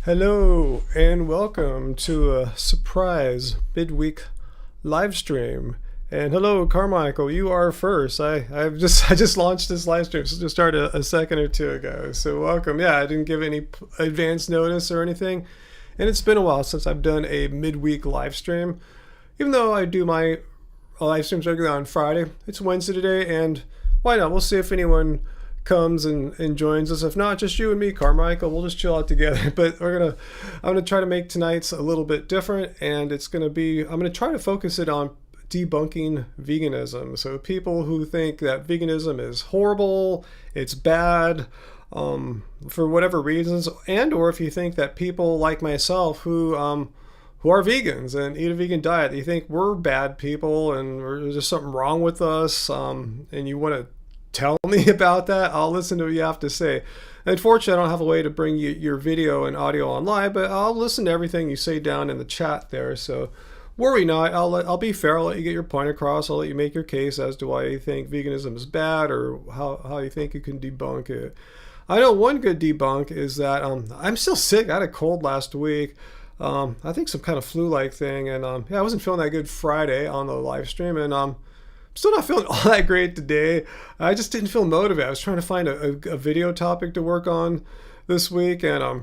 Hello and welcome to a surprise midweek live stream. And hello, Carmichael. You are first. I just launched this live stream, so just started a second or two ago. So welcome. Yeah, I didn't give any advance notice or anything, and it's been a while since I've done a midweek live stream. Even though I do my live streams regularly on Friday, it's Wednesday today, and why not? We'll see if anyone comes and joins us. If not, just you and me, Carmichael. We'll just chill out together. But I'm gonna try to make tonight's a little bit different, and I'm gonna try to focus it on debunking veganism. So people who think that veganism is horrible, it's bad, for whatever reasons, and or if you think that people like myself who are vegans and eat a vegan diet, you think we're bad people and there's just something wrong with us, and you want to tell me about that, I'll listen to what you have to say. Unfortunately, I don't have a way to bring you your video and audio online, but I'll listen to everything you say down in the chat there. So worry not. I'll be fair. I'll let you get your point across. I'll let you make your case as to why you think veganism is bad or how you think you can debunk it. I know one good debunk is that I'm still sick. I had a cold last week. I think some kind of flu-like thing, and I wasn't feeling that good Friday on the live stream, and still not feeling all that great today. I just didn't feel motivated. I was trying to find a video topic to work on this week, and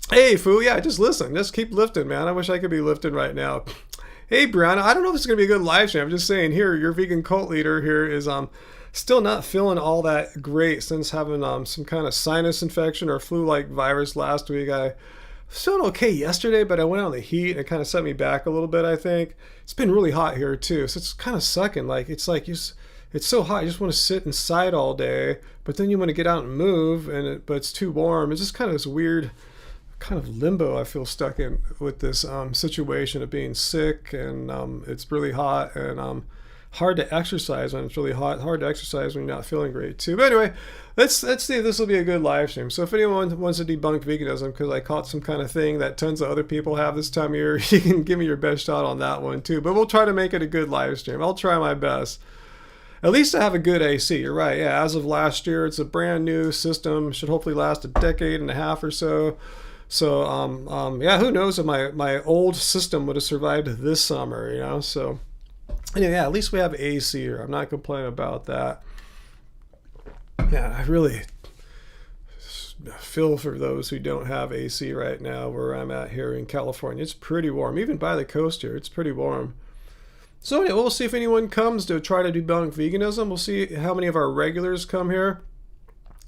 hey, Foo, yeah, just listen. Just keep lifting, man. I wish I could be lifting right now. Hey, Brianna, I don't know if it's going to be a good live stream. I'm just saying here, your vegan cult leader here is still not feeling all that great since having some kind of sinus infection or flu-like virus last week. I was feeling okay yesterday, but I went out in the heat and it kind of set me back a little bit, I think. It's been really hot here too, so it's kind of sucking. It's so hot, you just want to sit inside all day, but then you want to get out and move, but it's too warm. It's just kind of this weird kind of limbo I feel stuck in with this situation of being sick, and it's really hot, and hard to exercise when it's really hot, hard to exercise when you're not feeling great too. But anyway, let's see if this will be a good live stream. So if anyone wants to debunk veganism, because I caught some kind of thing that tons of other people have this time of year, you can give me your best shot on that one too. But we'll try to make it a good live stream. I'll try my best. At least I have a good AC. You're right. Yeah, as of last year, it's a brand new system. Should hopefully last a decade and a half or so. So yeah, who knows if my old system would have survived this summer, you know? So anyway, yeah, at least we have AC here. I'm not complaining about that. Yeah, I really feel for those who don't have AC right now where I'm at here in California. It's pretty warm. Even by the coast here, it's pretty warm. So anyway, we'll see if anyone comes to try to debunk veganism. We'll see how many of our regulars come here.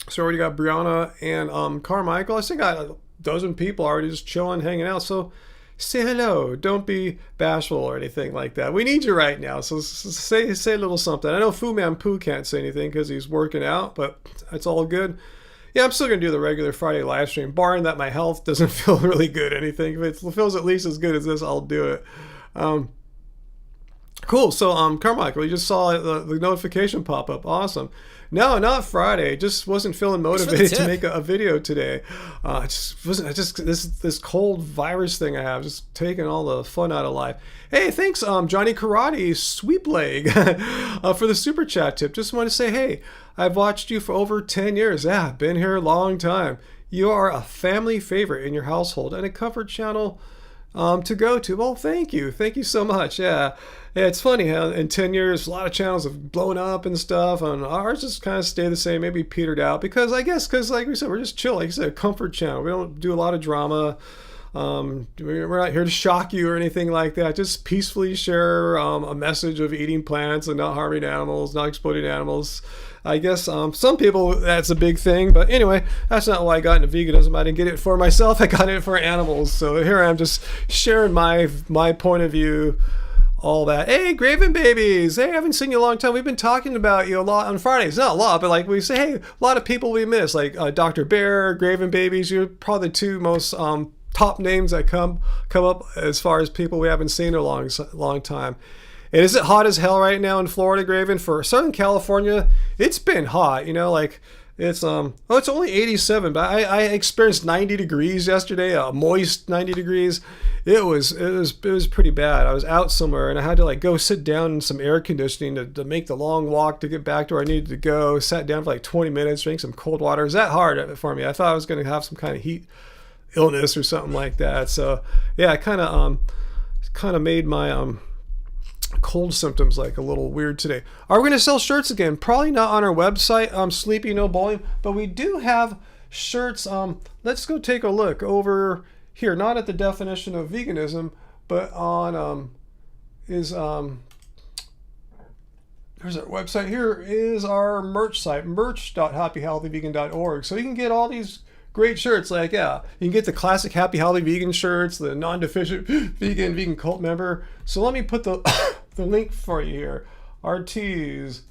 So already got Brianna and Carmichael. I think I got a dozen people already just chilling, hanging out. So say hello. Don't be bashful or anything like that. We need you right now. So say a little something. I know Fu Man Poo can't say anything because he's working out, but it's all good. Yeah, I'm still going to do the regular Friday live stream, barring that my health doesn't feel really good or anything. If it feels at least as good as this, I'll do it. Cool. So, Carmichael, you just saw the notification pop up. Awesome. No, not Friday. Just wasn't feeling motivated to make a video today. This cold virus thing I have just taking all the fun out of life. Hey, thanks, Johnny Karate Sweep Leg, for the super chat tip. Just want to say, hey, I've watched you for over 10 years. Yeah, been here a long time. You are a family favorite in your household and a comfort channel to go to. Well, thank you so much. Yeah, it's funny how in 10 years a lot of channels have blown up and stuff, and ours just kind of stay the same, maybe petered out, because like we said, we're just chill. Like you said, a comfort channel. We don't do a lot of drama. We're not here to shock you or anything like that. Just peacefully share a message of eating plants and not harming animals, not exploiting animals. I guess some people, that's a big thing. But anyway, that's not why I got into veganism. I didn't get it for myself. I got it for animals. So here I am just sharing my point of view, all that. Hey, Graven Babies. Hey, I haven't seen you a long time. We've been talking about you a lot on Fridays. Not a lot, but like we say, hey, a lot of people we miss. Like Dr. Bear, Graven Babies. You're probably the two most top names that come up as far as people we haven't seen in a long time. And is it hot as hell right now in Florida, Graven? For Southern California, it's been hot. You know, like it's it's only 87, but I experienced 90 degrees yesterday, a moist 90 degrees. It was pretty bad. I was out somewhere and I had to like go sit down in some air conditioning to make the long walk to get back to where I needed to go. Sat down for like 20 minutes, drank some cold water. It was that hard for me. I thought I was going to have some kind of heat illness or something like that. So yeah, it kind of made my cold symptoms like a little weird today. Are we going to sell shirts again? Probably not on our website, Sleepy No Bowling, but we do have shirts. Let's go take a look over here, not at the definition of veganism, but on there's our website. Here is our merch site, merch.happyhealthyvegan.org. So you can get all these great shirts. Like, yeah, you can get the classic Happy Healthy Vegan shirts, the non-deficient vegan cult member. So let me put the the link for you here. Our tees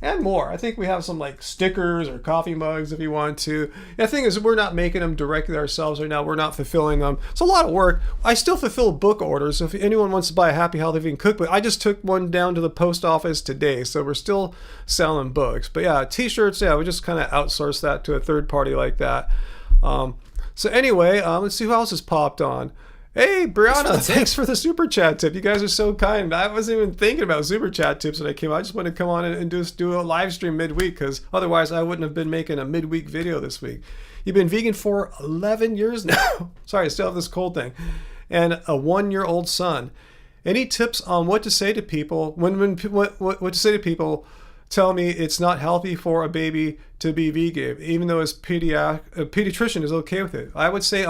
and more. I think we have some like stickers or coffee mugs if you want to. The thing is, we're not making them directly ourselves right now. We're not fulfilling them. It's a lot of work. I still fulfill book orders. So if anyone wants to buy a Happy Healthy Vegan cookbook, I just took one down to the post office today. So we're still selling books. But yeah, t-shirts, yeah, we just kind of outsource that to a third party like that. So anyway, let's see who else has popped on. Hey, Brianna, thanks for the super chat tip. You guys are so kind. I wasn't even thinking about super chat tips when I came. I just wanted to come on and just do a live stream midweek, because otherwise I wouldn't have been making a midweek video this week. You've been vegan for 11 years now. Sorry, I still have this cold thing. And a 1-year-old son. Any tips on what to say to people what to say to people tell me it's not healthy for a baby to be vegan, even though his pediatrician is okay with it? I would say,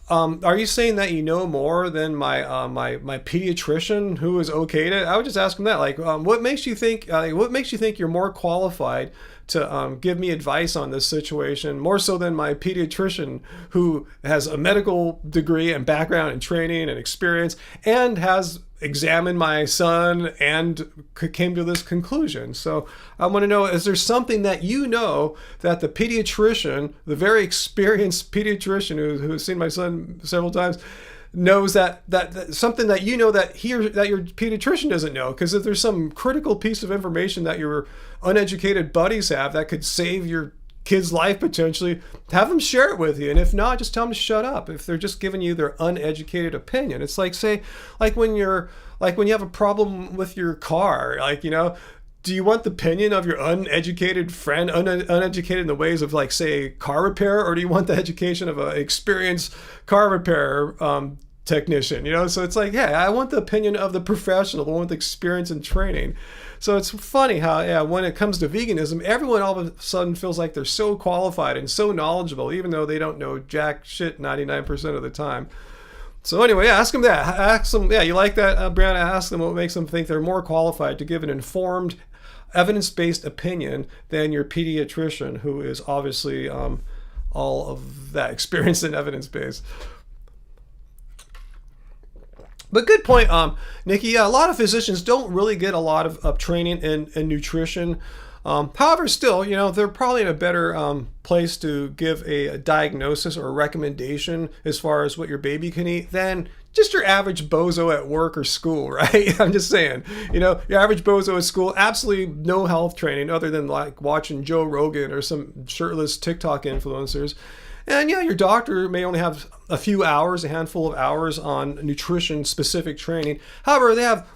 are you saying that you know more than my pediatrician who is okay to? I would just ask him that. Like, what makes you think you're more qualified to give me advice on this situation, more so than my pediatrician who has a medical degree and background and training and experience and has examined my son and came to this conclusion? So I want to know, is there something that you know that the pediatrician, the very experienced pediatrician who's seen my son several times, knows that something that you know that your pediatrician doesn't know? Because if there's some critical piece of information that your uneducated buddies have that could save your kid's life potentially, have them share it with you. And if not, just tell them to shut up if they're just giving you their uneducated opinion. It's like, say, when you have a problem with your car, do you want the opinion of your uneducated friend, uneducated in the ways of, like, say, car repair, or do you want the education of an experienced car repair technician? So it's like, yeah, I want the opinion of the professional, the one with experience and training. So it's funny how, yeah, when it comes to veganism, everyone all of a sudden feels like they're so qualified and so knowledgeable, even though they don't know jack shit 99% of the time. So anyway, yeah, ask them that. Ask them, yeah, you like that, Brianna? Ask them what makes them think they're more qualified to give an informed, evidence-based opinion than your pediatrician, who is obviously all of that experience and evidence-based. But good point, Nikki. Yeah, a lot of physicians don't really get a lot of training in nutrition. However, still, they're probably in a better place to give a diagnosis or a recommendation as far as what your baby can eat than just your average bozo at work or school, right? I'm just saying, your average bozo at school, absolutely no health training other than like watching Joe Rogan or some shirtless TikTok influencers. And yeah, your doctor may only have a few hours, a handful of hours on nutrition-specific training. However, they have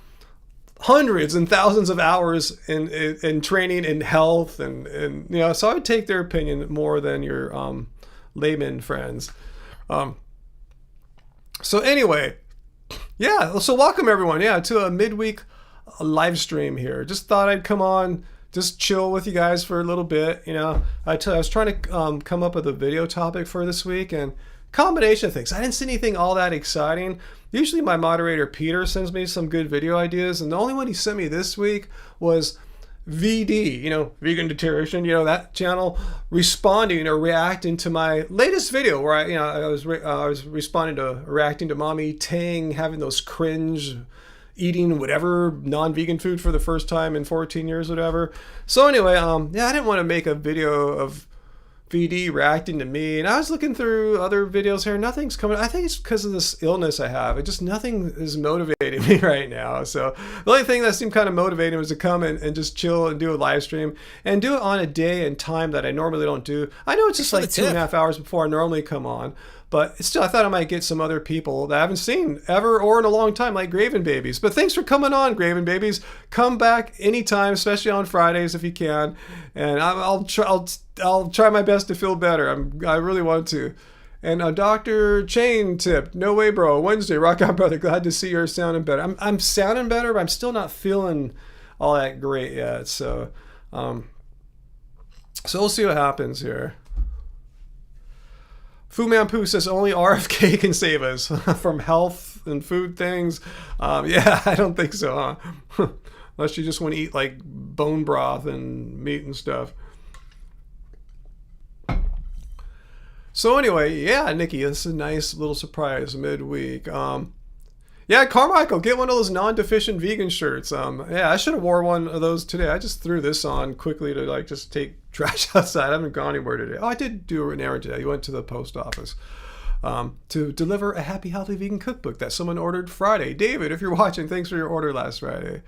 hundreds and thousands of hours in training in health, and so I would take their opinion more than your layman friends. So anyway, yeah, so welcome everyone, to a midweek live stream here. Just thought I'd come on, just chill with you guys for a little bit. I was trying to come up with a video topic for this week, and combination of things. I didn't see anything all that exciting. Usually my moderator Peter sends me some good video ideas, and the only one he sent me this week was VD, Vegan Deterioration, that channel, responding or reacting to my latest video where I was reacting to Mommy Tang having those cringe eating whatever non-vegan food for the first time in 14 years, whatever. So anyway, I didn't want to make a video of VD reacting to me, and I was looking through other videos here. Nothing's coming. I think it's because of this illness I have. Nothing is motivating me right now. So the only thing that seemed kind of motivating was to come and just chill and do a live stream and do it on a day and time that I normally don't do. I know it's just like 2.5 hours before I normally come on, But still, I thought I might get some other people that I haven't seen ever or in a long time, like Graven Babies. But thanks for coming on, Graven Babies. Come back anytime, especially on Fridays if you can. And I'll try my best to feel better. I really want to. And Dr. Chain Tip, no way, bro. Wednesday, rock on, brother. Glad to see you're sounding better. I'm sounding better, but I'm still not feeling all that great yet. So we'll see what happens here. Fu Man Poo says only RFK can save us from health and food things. Yeah, I don't think so, huh? Unless you just want to eat like bone broth and meat and stuff. So anyway, yeah, Nikki, this is a nice little surprise midweek. Yeah, Carmichael, get one of those non-deficient vegan shirts. Yeah, I should have wore one of those today. I just threw this on quickly to like just take trash outside. I haven't gone anywhere today. Oh, I did do an errand today. I went to the post office to deliver a happy, healthy vegan cookbook that someone ordered Friday. David, if you're watching, thanks for your order last Friday.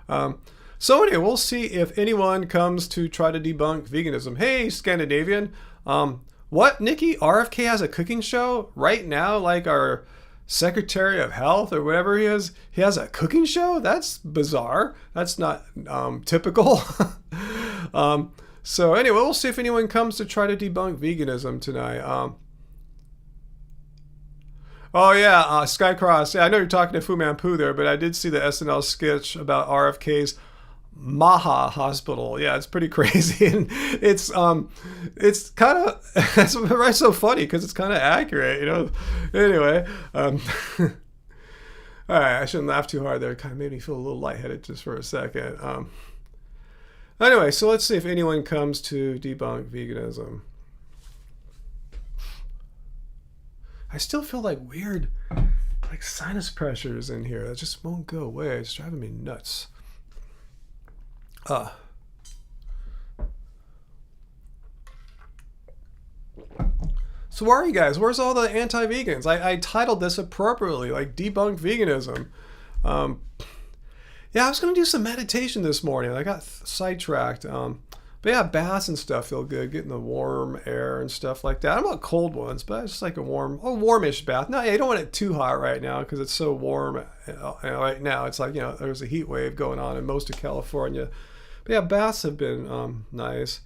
So anyway, we'll see if anyone comes to try to debunk veganism. Hey, Scandinavian. What, Nikki? RFK has a cooking show right now, like our Secretary of Health or whatever he is. He has a cooking show? That's bizarre. That's not typical. So anyway, we'll see if anyone comes to try to debunk veganism tonight. Oh yeah, Skycross. Yeah, I know you're talking to Fu Man Poo there, but I did see the SNL sketch about RFK's Maha Hospital. Yeah, it's pretty crazy, and it's kind of it's so funny because it's kind of accurate, you know. Anyway, all right, I shouldn't laugh too hard there. It kind of made me feel a little lightheaded just for a second. Anyway, so let's see if anyone comes to debunk veganism. I still feel like weird, like sinus pressures in here that just won't go away. It's driving me nuts. So where are you guys? Where's all the anti-vegans? I titled this appropriately, like debunk veganism. Yeah, I was going to do some meditation this morning. I got sidetracked. But yeah, baths and stuff feel good, getting the warm air and stuff like that. I don't want cold ones, but it's just like a warmish bath. No, you don't want it too hot right now because it's so warm right now. It's like, you know, there's a heat wave going on in most of California. But yeah, baths have been nice.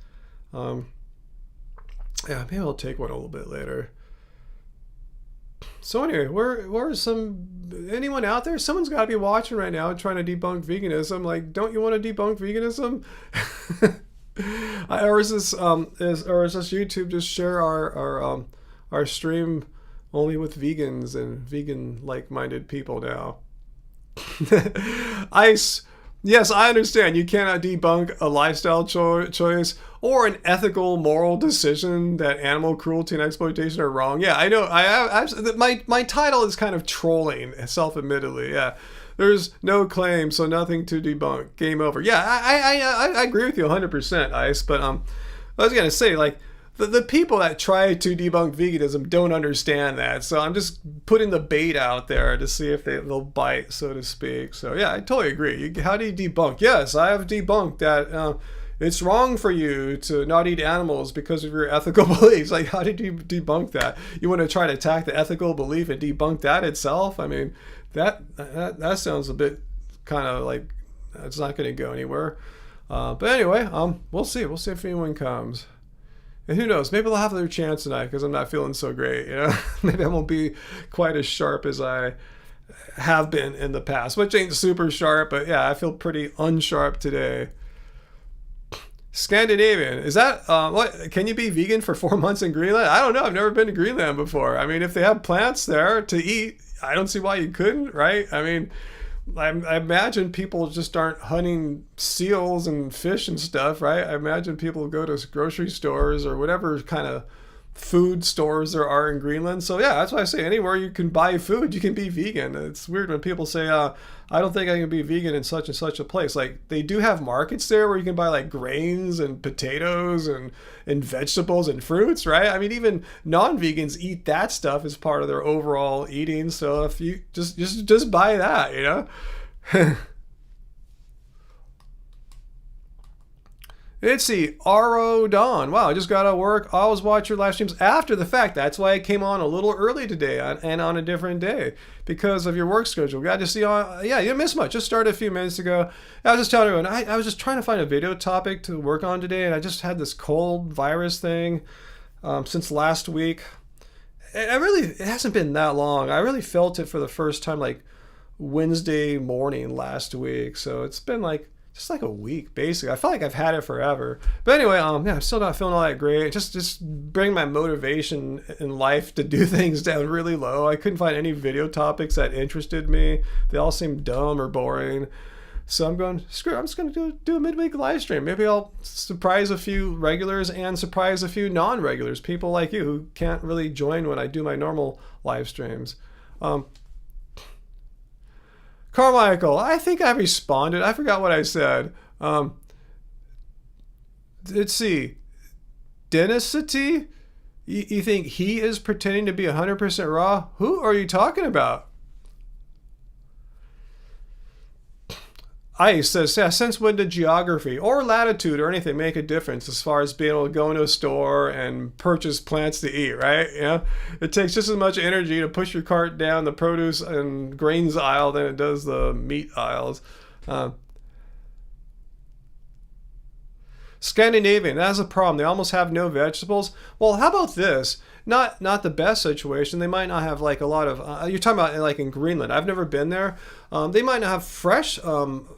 Yeah, maybe I'll take one a little bit later. So anyway, where's anyone out there? Someone's got to be watching right now trying to debunk veganism. Like, don't you want to debunk veganism? Or is this YouTube just share our stream only with vegans and vegan like-minded people now? Ice. Yes, I understand. You cannot debunk a lifestyle choice or an ethical, moral decision that animal cruelty and exploitation are wrong. Yeah, I know. My title is kind of trolling, self-admittedly. Yeah, there's no claim, so nothing to debunk. Game over. Yeah, I agree with you 100%, Ice. But I was gonna say, like, the people that try to debunk veganism don't understand that. So I'm just putting the bait out there to see if they'll bite, so to speak. So yeah, I totally agree. How do you debunk? Yes, I have debunked that it's wrong for you to not eat animals because of your ethical beliefs. Like, how did you debunk that? You want to try to attack the ethical belief and debunk that itself? I mean, that sounds a bit kind of like it's not going to go anywhere. But anyway, we'll see. We'll see if anyone comes. And who knows, maybe they'll have their chance tonight because I'm not feeling so great, you know? Maybe I won't be quite as sharp as I have been in the past, which ain't super sharp, but yeah, I feel pretty unsharp today. Scandinavian, is that, what, can you be vegan for 4 months in Greenland? I don't know, I've never been to Greenland before. I mean, if they have plants there to eat, I don't see why you couldn't, right? I mean, I imagine people just aren't hunting seals and fish and stuff, right? I imagine people go to grocery stores or whatever kind of food stores there are in Greenland. So yeah, that's why I say anywhere you can buy food, you can be vegan. It's weird when people say, I don't think I can be vegan in such and such a place. Like, they do have markets there where you can buy like grains and potatoes and vegetables and fruits, right? I mean, even non-vegans eat that stuff as part of their overall eating. So if you just buy that, you know? It's the RO Dawn. Wow, I just got out of work. I always watch your live streams after the fact. That's why I came on a little early today and on a different day because of your work schedule. Got to see on. Yeah, you didn't miss much. Just started a few minutes ago. I was just telling everyone, I was just trying to find a video topic to work on today, and I just had this cold virus thing since last week. It hasn't been that long. I really felt it for the first time like Wednesday morning last week. So it's been like just like a week basically. I feel like I've had it forever. But anyway, yeah, I'm still not feeling all that great. Just bring my motivation in life to do things down really low. I couldn't find any video topics that interested me. They all seemed dumb or boring. So I'm going, screw it, I'm just going to do a midweek live stream. Maybe I'll surprise a few regulars and surprise a few non-regulars, people like you who can't really join when I do my normal live streams. Carmichael, I think I responded. I forgot what I said. Let's see. Dennicity? You think he is pretending to be 100% raw? Who are you talking about? Ice says, yeah, since when did geography or latitude or anything make a difference as far as being able to go into a store and purchase plants to eat, right? Yeah, it takes just as much energy to push your cart down the produce and grains aisle than it does the meat aisles. Scandinavian, that's a problem. They almost have no vegetables. Well, how about this? Not the best situation. They might not have like a lot of. You're talking about like in Greenland. I've never been there. They might not have fresh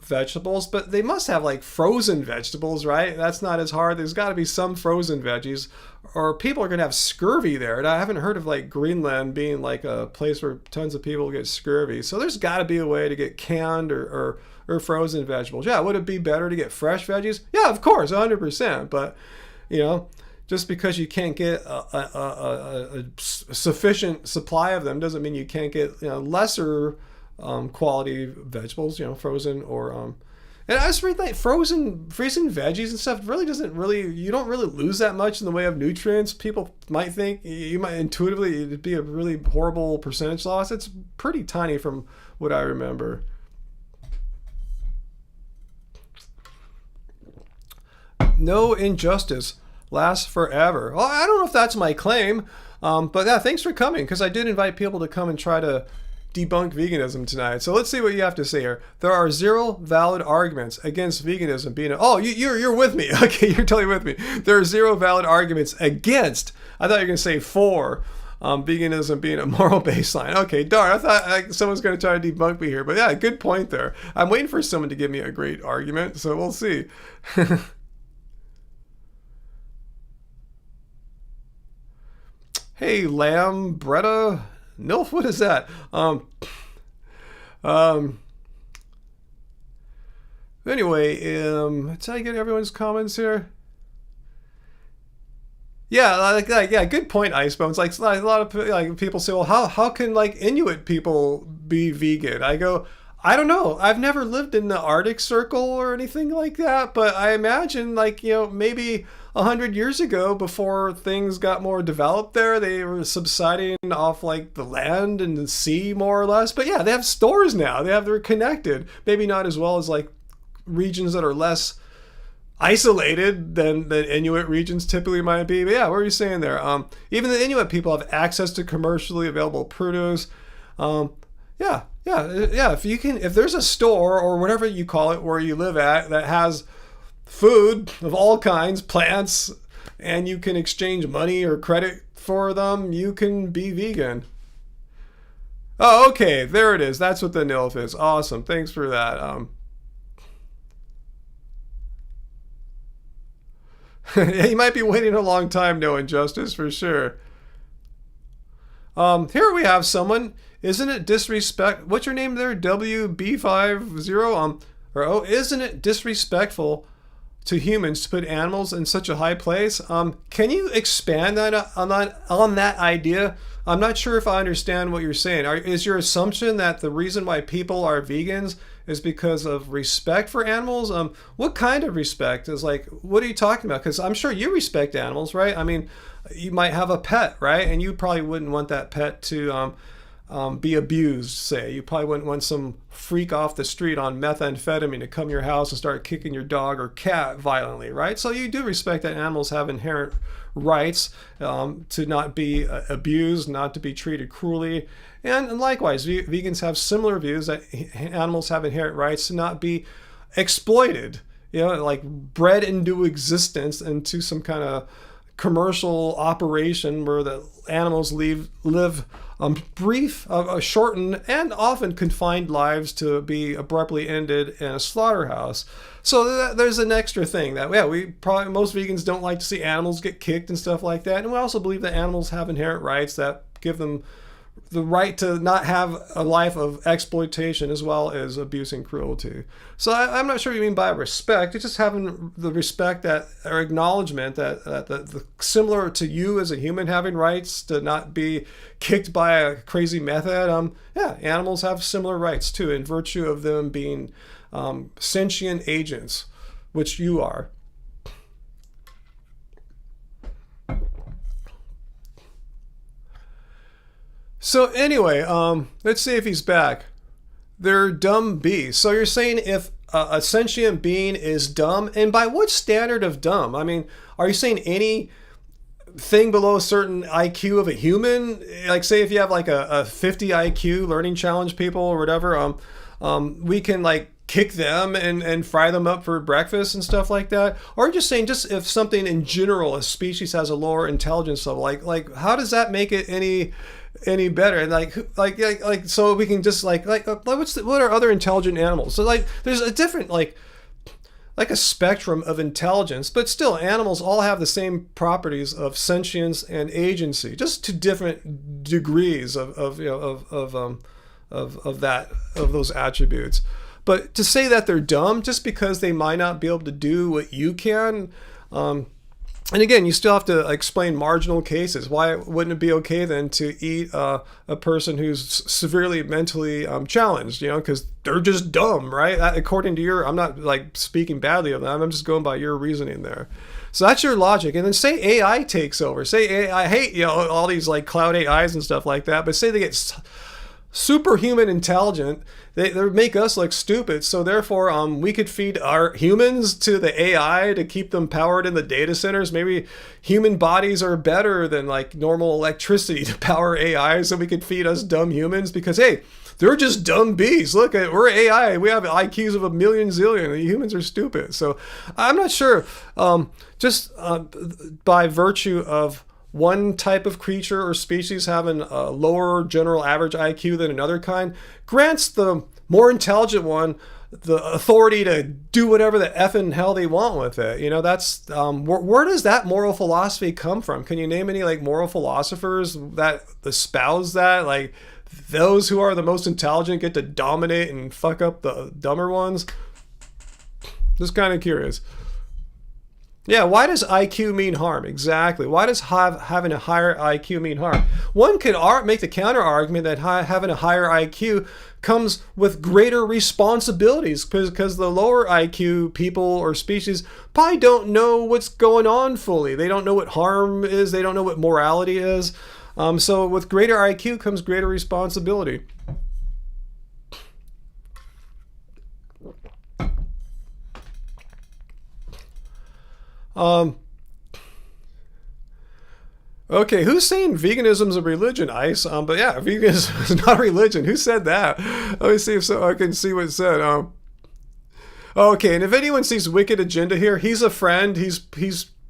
vegetables, but they must have like frozen vegetables, right? That's not as hard. There's got to be some frozen veggies, or people are gonna have scurvy there. And I haven't heard of like Greenland being like a place where tons of people get scurvy. So there's got to be a way to get canned or frozen vegetables. Yeah, would it be better to get fresh veggies? Yeah, of course, 100%. But you know, just because you can't get a sufficient supply of them doesn't mean you can't get lesser quality vegetables, frozen or and I just read like freezing veggies and stuff you don't really lose that much in the way of nutrients. People might think you might intuitively it'd be a really horrible percentage loss. It's pretty tiny from what I remember. No injustice lasts forever. Well, I don't know if that's my claim, but yeah, thanks for coming, because I did invite people to come and try to debunk veganism tonight. So let's see what you have to say here. There are 0 valid arguments against veganism being you're with me. Okay, you're totally with me. There are 0 valid arguments against. I thought you were going to say for veganism being a moral baseline. Okay, darn, I thought someone's going to try to debunk me here. But yeah, good point there. I'm waiting for someone to give me a great argument, so we'll see. Hey, Lamb, Bretta, Nilf, what is that? Anyway, did I get everyone's comments here? Yeah, yeah, good point, Icebones. Like a lot of people say, well, how can like Inuit people be vegan? I go, I don't know. I've never lived in the Arctic Circle or anything like that, but I imagine maybe 100 years ago, before things got more developed there, they were subsiding off like the land and the sea more or less. But yeah, they have stores now. They're connected. Maybe not as well as like regions that are less isolated than Inuit regions typically might be. But yeah, what are you saying there? Even the Inuit people have access to commercially available produce. Yeah. If there's a store or whatever you call it where you live at that has food of all kinds, plants, and you can exchange money or credit for them, you can be vegan. Oh, okay, there it is. That's what the NILF is. Awesome. Thanks for that. You might be waiting a long time, No Injustice, for sure. Here we have someone. Isn't it disrespect? What's your name there? WB50. Isn't it disrespectful to humans to put animals in such a high place? Can you expand on that idea? I'm not sure if I understand what you're saying. Is your assumption that the reason why people are vegans is because of respect for animals? What kind of respect? What are you talking about? Because I'm sure you respect animals, right? I mean, you might have a pet, right? And you probably wouldn't want that pet to be abused, say. You probably wouldn't want some freak off the street on methamphetamine to come to your house and start kicking your dog or cat violently, right? So you do respect that animals have inherent rights to not be abused, not to be treated cruelly. And likewise, vegans have similar views that animals have inherent rights to not be exploited, like bred into existence into some kind of commercial operation where the animals live brief, shortened, and often confined lives to be abruptly ended in a slaughterhouse. So there's an extra thing that, most vegans don't like to see animals get kicked and stuff like that. And we also believe that animals have inherent rights that give them the right to not have a life of exploitation as well as abuse and cruelty. So I'm not sure what you mean by respect. It's just having the respect that, or acknowledgement that the similar to you as a human having rights to not be kicked by a crazy method. Animals have similar rights too, in virtue of them being sentient agents, which you are. So anyway, let's see if he's back. They're dumb beasts. So you're saying if a sentient being is dumb, and by what standard of dumb? I mean, are you saying any thing below a certain IQ of a human? Like say if you have like a 50 IQ learning challenge people or whatever, we can like kick them and fry them up for breakfast and stuff like that? Or are you just saying just if something in general, a species has a lower intelligence level, like how does that make it any better? Like so we can just what are other intelligent animals? So like there's a different like a spectrum of intelligence, but still animals all have the same properties of sentience and agency, just to different degrees of those attributes. But to say that they're dumb just because they might not be able to do what you can, and again, you still have to explain marginal cases. Why wouldn't it be okay then to eat a person who's severely mentally challenged? Because they're just dumb, right? According to your, I'm not like speaking badly of them. I'm just going by your reasoning there. So that's your logic. And then say AI takes over. Say AI, I hate all these like cloud AIs and stuff like that. But say they get superhuman intelligent, they make us look stupid, so therefore we could feed our humans to the AI to keep them powered in the data centers. Maybe human bodies are better than like normal electricity to power AI, so we could feed us dumb humans because hey, they're just dumb beasts. Look, we're AI. We have IQs of a million zillion. The humans are stupid. So I'm not sure, just by virtue of one type of creature or species having a lower general average IQ than another kind grants the more intelligent one the authority to do whatever the effing hell they want with it. That's where does that moral philosophy come from? Can you name any like moral philosophers that espouse that? Like those who are the most intelligent get to dominate and fuck up the dumber ones? Just kind of curious. Yeah, why does IQ mean harm? Exactly. Why does having a higher IQ mean harm? One could make the counter argument that having a higher IQ comes with greater responsibilities because the lower IQ people or species probably don't know what's going on fully. They don't know what harm is. They don't know what morality is. So with greater IQ comes greater responsibility. Okay, who's saying veganism's a religion, Ice? But yeah, veganism is not a religion. Who said that? Let me see if I can see what it said. Okay, and if anyone sees wicked agenda here, he's a friend. He's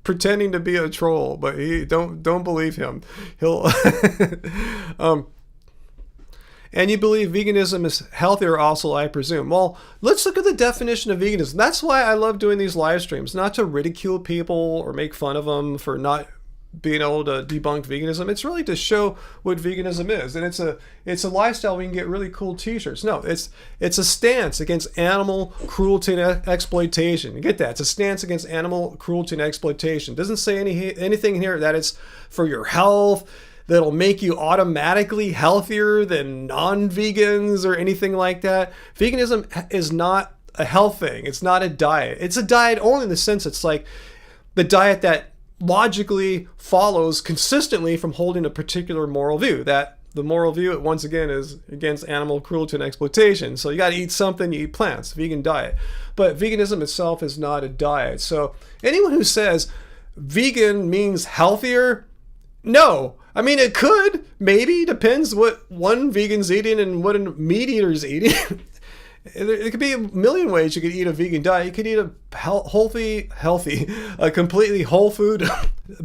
pretending to be a troll, but don't believe him. He'll And you believe veganism is healthier also, I presume. Well, let's look at the definition of veganism. That's why I love doing these live streams, not to ridicule people or make fun of them for not being able to debunk veganism. It's really to show what veganism is. And it's a lifestyle we can get really cool t-shirts. No, it's a stance against animal cruelty and exploitation. You get that? It's a stance against animal cruelty and exploitation. It doesn't say anything here that it's for your health, that'll make you automatically healthier than non-vegans or anything like that. Veganism is not a health thing. It's not a diet. It's a diet only in the sense it's like the diet that logically follows consistently from holding a particular moral view, that the moral view, it once again is against animal cruelty and exploitation. So you got to eat something, you eat plants, vegan diet. But veganism itself is not a diet. So anyone who says vegan means healthier, no. I mean, it could, maybe, depends what one vegan's eating and what a meat eater's eating. It could be a million ways you could eat a vegan diet. You could eat a healthy, a completely whole food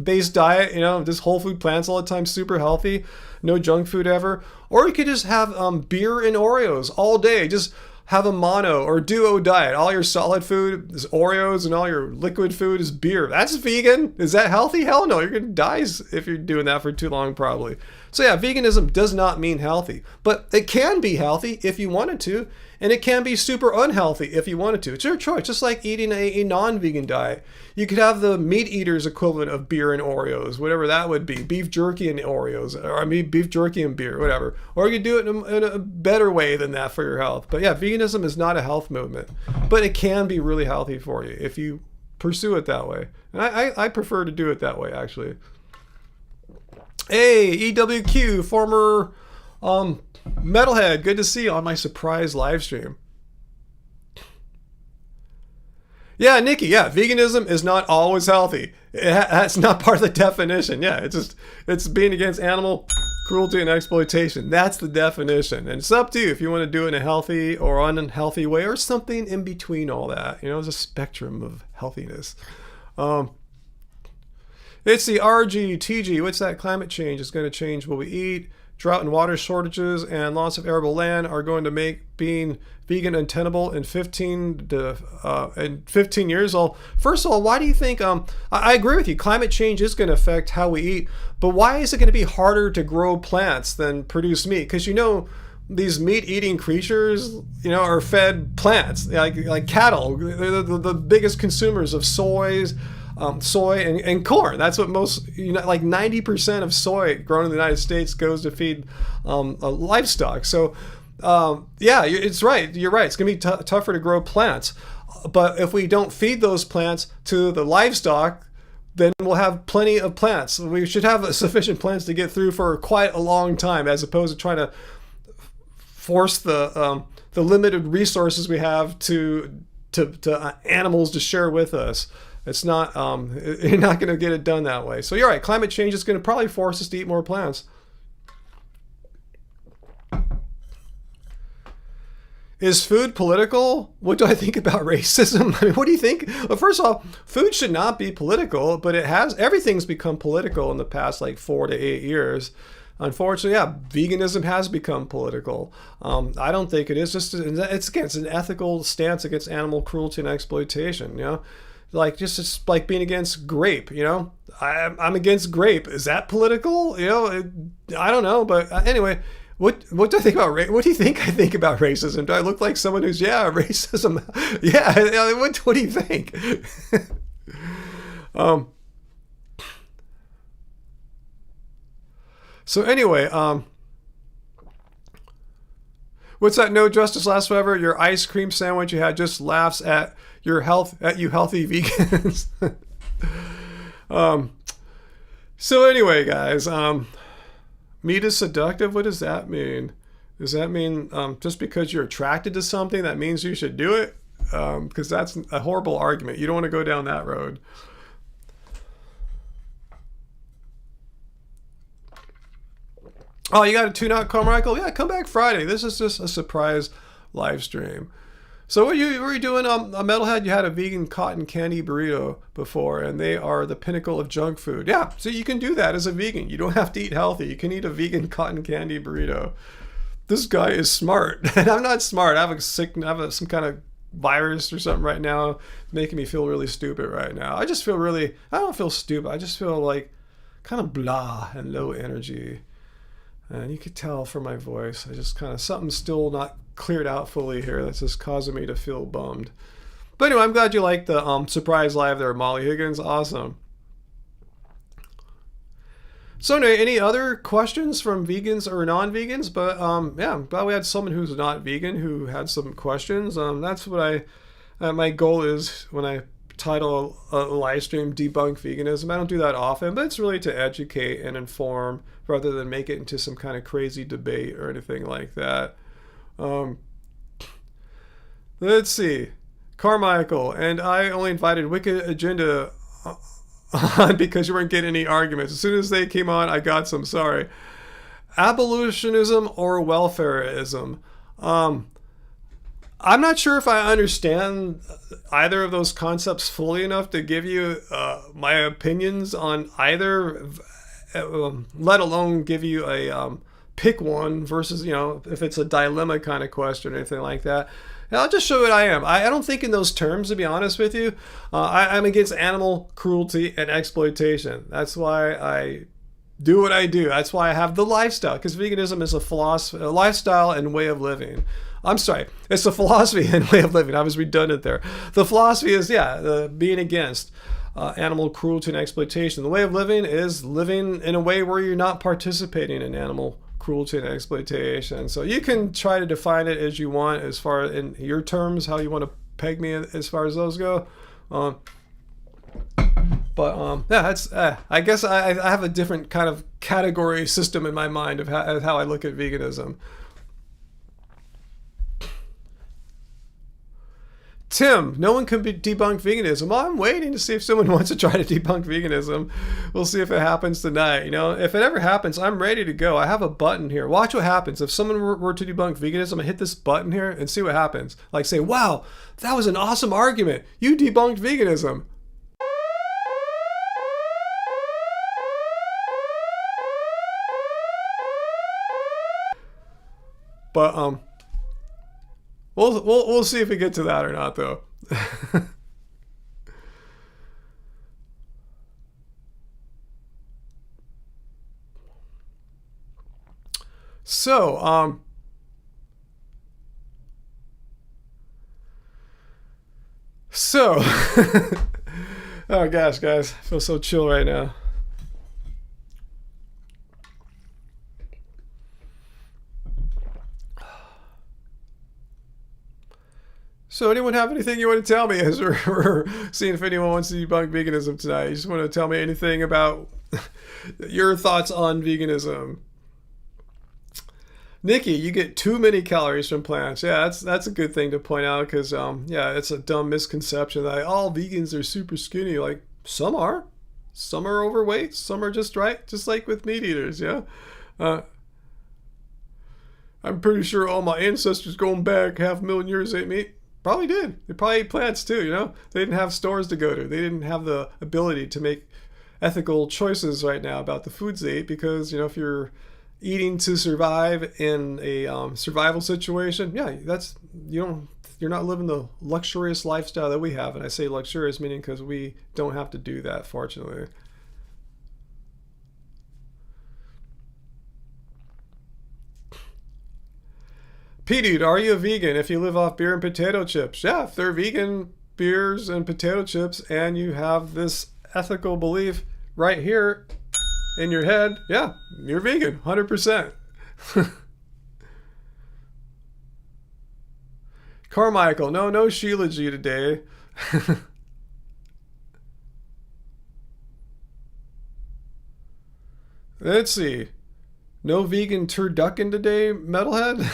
based diet, just whole food plants all the time, super healthy, no junk food ever. Or you could just have beer and Oreos all day. Just have a mono or duo diet. All your solid food is Oreos and all your liquid food is beer. That's vegan. Is that healthy? Hell no. You're going to die if you're doing that for too long, probably. So yeah, veganism does not mean healthy, but it can be healthy if you wanted to, and it can be super unhealthy if you wanted to. It's your choice, just like eating a non-vegan diet. You could have the meat eater's equivalent of beer and Oreos, whatever that would be, beef jerky and Oreos, or I mean beef jerky and beer, whatever. Or you could do it in a better way than that for your health. But yeah, veganism is not a health movement, but it can be really healthy for you if you pursue it that way. And I prefer to do it that way, actually. Hey, EWQ, former metalhead, good to see you on my surprise live stream. Yeah, Nikki, yeah, veganism is not always healthy. That's not part of the definition. Yeah, it's being against animal cruelty and exploitation. That's the definition. And it's up to you if you want to do it in a healthy or unhealthy way or something in between all that. There's a spectrum of healthiness. It's the RGTG. What's that? Climate change is going to change what we eat. Drought and water shortages and loss of arable land are going to make being vegan untenable in 15 years. Well, first of all, why do you think? I agree with you. Climate change is going to affect how we eat, but why is it going to be harder to grow plants than produce meat? Because these meat-eating creatures, are fed plants like cattle. They're the biggest consumers of soy and corn. That's what most, like 90% of soy grown in the United States goes to feed livestock. So, yeah, it's right. You're right. It's going to be tougher to grow plants. But if we don't feed those plants to the livestock, then we'll have plenty of plants. We should have sufficient plants to get through for quite a long time, as opposed to trying to force the limited resources we have to animals to share with us. It's not, you're not going to get it done that way. So you're right, climate change is going to probably force us to eat more plants. Is food political? What do I think about racism? I mean, what do you think? Well, first of all, food should not be political, but everything's become political in the past 4 to 8 years. Unfortunately, yeah, veganism has become political. I don't think it is. It's against an ethical stance against animal cruelty and exploitation, just like being against grape, I'm against grape. Is that political? I don't know. But anyway, what do I think about what do you think I think about racism? Do I look like someone who's, racism? Yeah. What do you think? So anyway, what's that? No justice lasts forever. Your ice cream sandwich you had just laughs at you healthy vegans. So anyway, guys, meat is seductive. What does that mean? Does that mean just because you're attracted to something that means you should do it? Because that's a horrible argument. You don't want to go down that road. Oh, you got to tune out, Carmichael? Yeah, come back Friday. This is just a surprise live stream. So what were you doing? A Metalhead, you had a vegan cotton candy burrito before, and they are the pinnacle of junk food. Yeah, so you can do that as a vegan. You don't have to eat healthy. You can eat a vegan cotton candy burrito. This guy is smart, and I'm not smart. I have some kind of virus or something right now, making me feel really stupid right now. I don't feel stupid. I just feel like kind of blah and low energy. And you could tell from my voice, I just something's still not cleared out fully here. That's just causing me to feel bummed. But anyway, I'm glad you liked the surprise live there, Molly Higgins. Awesome. So anyway, any other questions from vegans or non-vegans? But yeah, I'm glad we had someone who's not vegan who had some questions. That's what my goal is when I title a live stream Debunk Veganism. I don't do that often, but it's really to educate and inform rather than make it into some kind of crazy debate or anything like that. Let's see. Carmichael, and I only invited Wicked Agenda on because you weren't getting any arguments. As soon as they came on, I got some. Sorry. Abolitionism or welfareism? I'm not sure if I understand either of those concepts fully enough to give you my opinions on either, let alone give you a pick one versus, if it's a dilemma kind of question or anything like that. And I'll just show you what I am. I don't think in those terms, to be honest with you. I'm against animal cruelty and exploitation. That's why I do what I do. That's why I have the lifestyle, because veganism is a philosophy, a lifestyle and way of living. I'm sorry, it's a philosophy and way of living. I was redundant there. The philosophy is, being against animal cruelty and exploitation. The way of living is living in a way where you're not participating in animal cruelty and exploitation. So you can try to define it as you want, as far in your terms, how you want to peg me as far as those go. That's. I guess I have a different kind of category system in my mind of how I look at veganism. Tim, no one can debunk veganism. Well, I'm waiting to see if someone wants to try to debunk veganism. We'll see if it happens tonight. If it ever happens, I'm ready to go. I have a button here. Watch what happens. If someone were to debunk veganism, I hit this button here and see what happens. Like say, wow, that was an awesome argument. You debunked veganism. But We'll see if we get to that or not, though. So, oh gosh, guys, I feel so chill right now. So anyone have anything you want to tell me as we're seeing if anyone wants to debunk veganism tonight? You just want to tell me anything about your thoughts on veganism? Nikki, you get too many calories from plants. Yeah, that's a good thing to point out because, it's a dumb misconception that all vegans are super skinny. Like, some are. Some are overweight. Some are just right, just like with meat eaters, yeah? I'm pretty sure all my ancestors going back 500,000 years ate meat. Probably did. They probably ate plants too, They didn't have stores to go to. They didn't have the ability to make ethical choices right now about the foods they ate because, if you're eating to survive in a survival situation, you're not living the luxurious lifestyle that we have. And I say luxurious meaning because we don't have to do that, fortunately. P-Dude, are you a vegan if you live off beer and potato chips? Yeah, if they're vegan beers and potato chips and you have this ethical belief right here in your head, yeah, you're vegan, 100%. Carmichael, no Sheila G today. Let's see. No vegan turducken today, metalhead?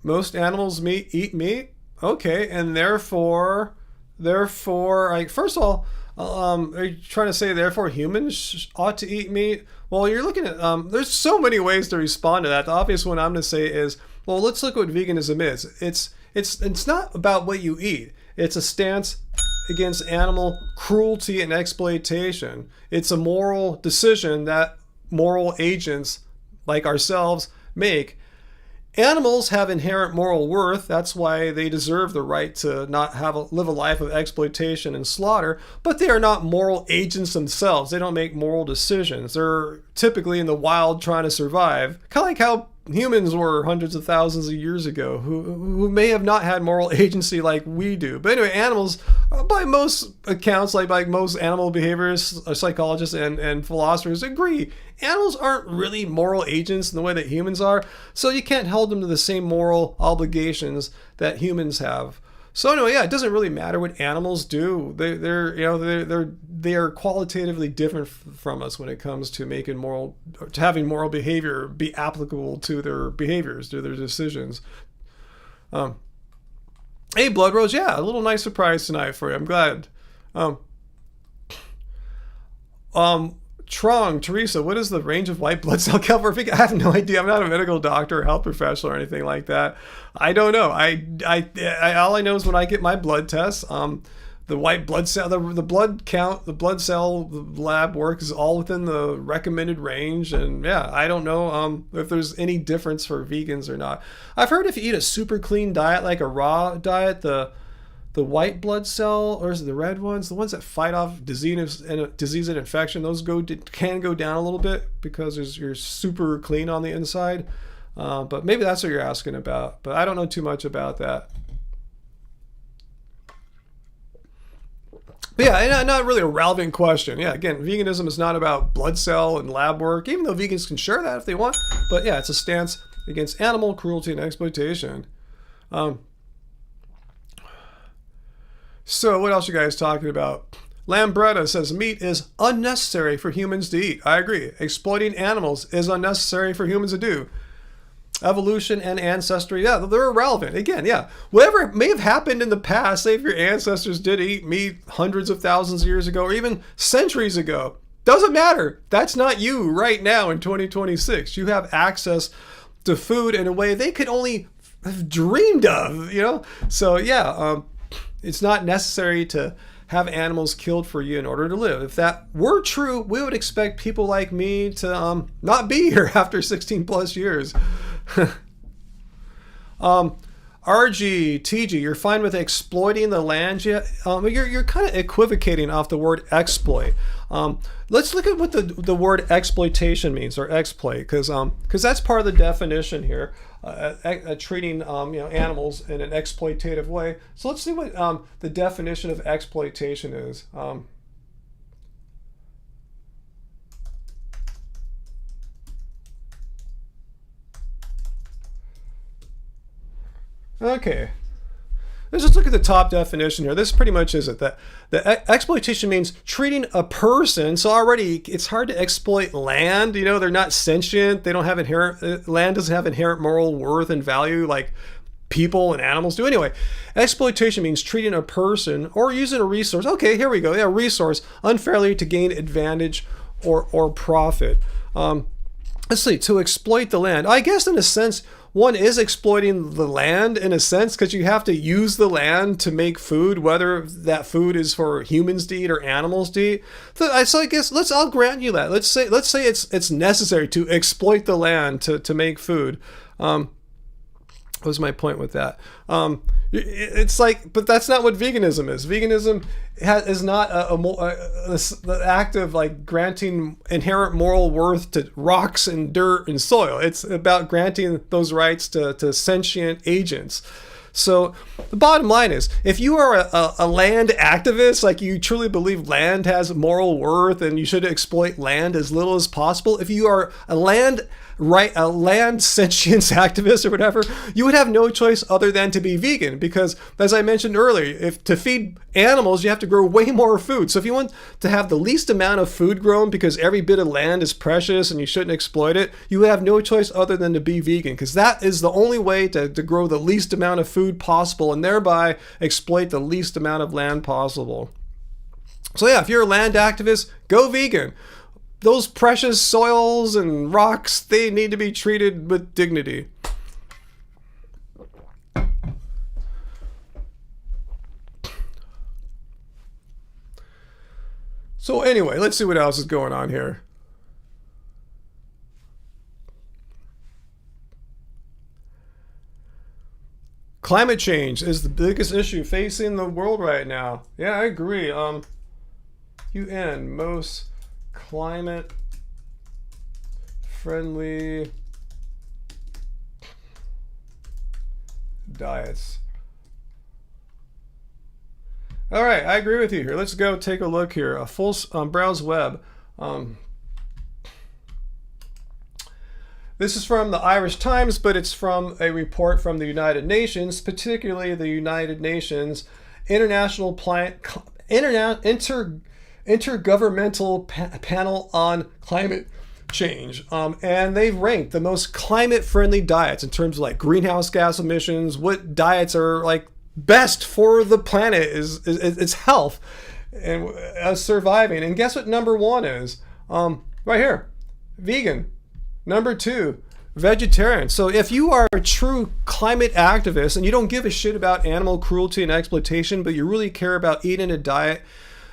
Most animals eat meat. Okay, and therefore, like, first of all, are you trying to say therefore humans ought to eat meat? Well, you're looking at there's so many ways to respond to that. The obvious one I'm going to say is, well, let's look at what veganism is. It's not about what you eat. It's a stance against animal cruelty and exploitation. It's a moral decision that moral agents like ourselves make. Animals have inherent moral worth. That's why they deserve the right to not live a life of exploitation and slaughter, but they are not moral agents themselves. They don't make moral decisions. They're typically in the wild trying to survive. Kind of like how humans were hundreds of thousands of years ago, who may have not had moral agency like we do. But anyway, animals, by most accounts, like most animal behaviorists, psychologists, and philosophers agree, animals aren't really moral agents in the way that humans are. So you can't hold them to the same moral obligations that humans have. So anyway, yeah, it doesn't really matter what animals do. They are qualitatively different from us when it comes to having moral behavior be applicable to their behaviors, to their decisions. Hey, Blood Rose, yeah, a little nice surprise tonight for you. I'm glad. Trong, Teresa, what is the range of white blood cell count for vegan? I have no idea. I'm not a medical doctor or health professional or anything like that. I don't know. All I know is when I get my blood tests, the white blood cell, the blood count, the blood cell lab work is all within the recommended range. And yeah, I don't know if there's any difference for vegans or not. I've heard if you eat a super clean diet, like a raw diet, the white blood cell, or is it the red ones, the ones that fight off disease and infection, those can go down a little bit because you're super clean on the inside. But maybe that's what you're asking about. But I don't know too much about that. But yeah, not really a relevant question. Yeah, again, veganism is not about blood cell and lab work, even though vegans can share that if they want. But yeah, it's a stance against animal cruelty and exploitation. So what else you guys talking about? Lambretta says meat is unnecessary for humans to eat. I agree. Exploiting animals is unnecessary for humans to do. Evolution and ancestry, yeah, they're irrelevant. Again, yeah, whatever may have happened in the past, say if your ancestors did eat meat hundreds of thousands of years ago or even centuries ago, doesn't matter. That's not you right now in 2026. You have access to food in a way they could only have dreamed of, So yeah, it's not necessary to have animals killed for you in order to live. If that were true, we would expect people like me to not be here after 16 plus years. RG, TG, you're fine with exploiting the land yet? You're kind of equivocating off the word exploit. Let's look at what the word exploitation means, or exploit, because that's part of the definition here. Treating animals in an exploitative way. So let's see what the definition of exploitation is. Okay, let's just look at the top definition here. This pretty much is it. That the exploitation means treating a person. So already it's hard to exploit land. They're not sentient. They don't have land doesn't have inherent moral worth and value like people and animals do. Anyway, exploitation means treating a person or using a resource. Okay, here we go. Yeah, resource unfairly to gain advantage or profit. Let's see, to exploit the land. I guess in a sense, one is exploiting the land in a sense because you have to use the land to make food, whether that food is for humans to eat or animals to eat. So I guess I'll grant you that. Let's say it's necessary to exploit the land to make food. What was my point with that? It's like, but that's not what veganism is. Veganism is not the act of like granting inherent moral worth to rocks and dirt and soil. It's about granting those rights to sentient agents. So the bottom line is, if you are a land activist, like you truly believe land has moral worth and you should exploit land as little as possible, if you are a land sentience activist or whatever, you would have no choice other than to be vegan, because as I mentioned earlier, if to feed animals you have to grow way more food. So if you want to have the least amount of food grown because every bit of land is precious and you shouldn't exploit it, you would have no choice other than to be vegan, because that is the only way to grow the least amount of food possible and thereby exploit the least amount of land possible. So yeah, if you're a land activist, go vegan. Those precious soils and rocks, they need to be treated with dignity. So anyway, let's see what else is going on here. Climate change is the biggest issue facing the world right now. Yeah, I agree. UN, most climate friendly diets. All right, I agree with you here. Let's go take a look here. A full browse web. This is from the Irish Times, but it's from a report from the United Nations, particularly the United Nations Intergovernmental Panel on Climate Change. And they've ranked the most climate-friendly diets in terms of like greenhouse gas emissions, what diets are like best for the planet, is its health and surviving. And guess what number one is? Right here, vegan. Number two, vegetarian. So if you are a true climate activist and you don't give a shit about animal cruelty and exploitation, but you really care about eating a diet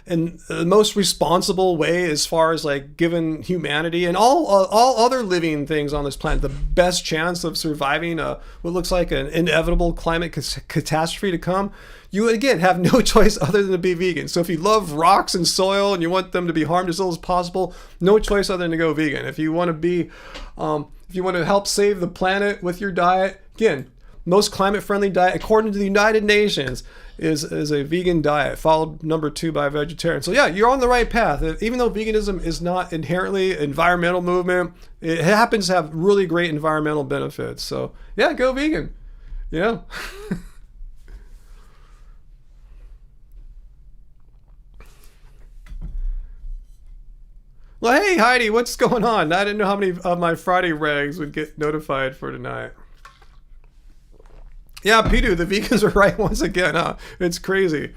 in the most responsible way as far as like giving humanity and all other living things on this planet the best chance of surviving what looks like an inevitable climate catastrophe to come, you again have no choice other than to be vegan. So if you love rocks and soil and you want them to be harmed as little as possible, no choice other than to go vegan. If you want to be, if you want to help save the planet with your diet, again, most climate friendly diet according to the United Nations is a vegan diet, followed number two by vegetarian. So yeah, you're on the right path. Even though veganism is not inherently an environmental movement, it happens to have really great environmental benefits. So yeah, go vegan. Yeah. Well, hey Heidi, what's going on? I didn't know how many of my Friday regs would get notified for tonight. Yeah, Pidu, the vegans are right once again, huh? It's crazy.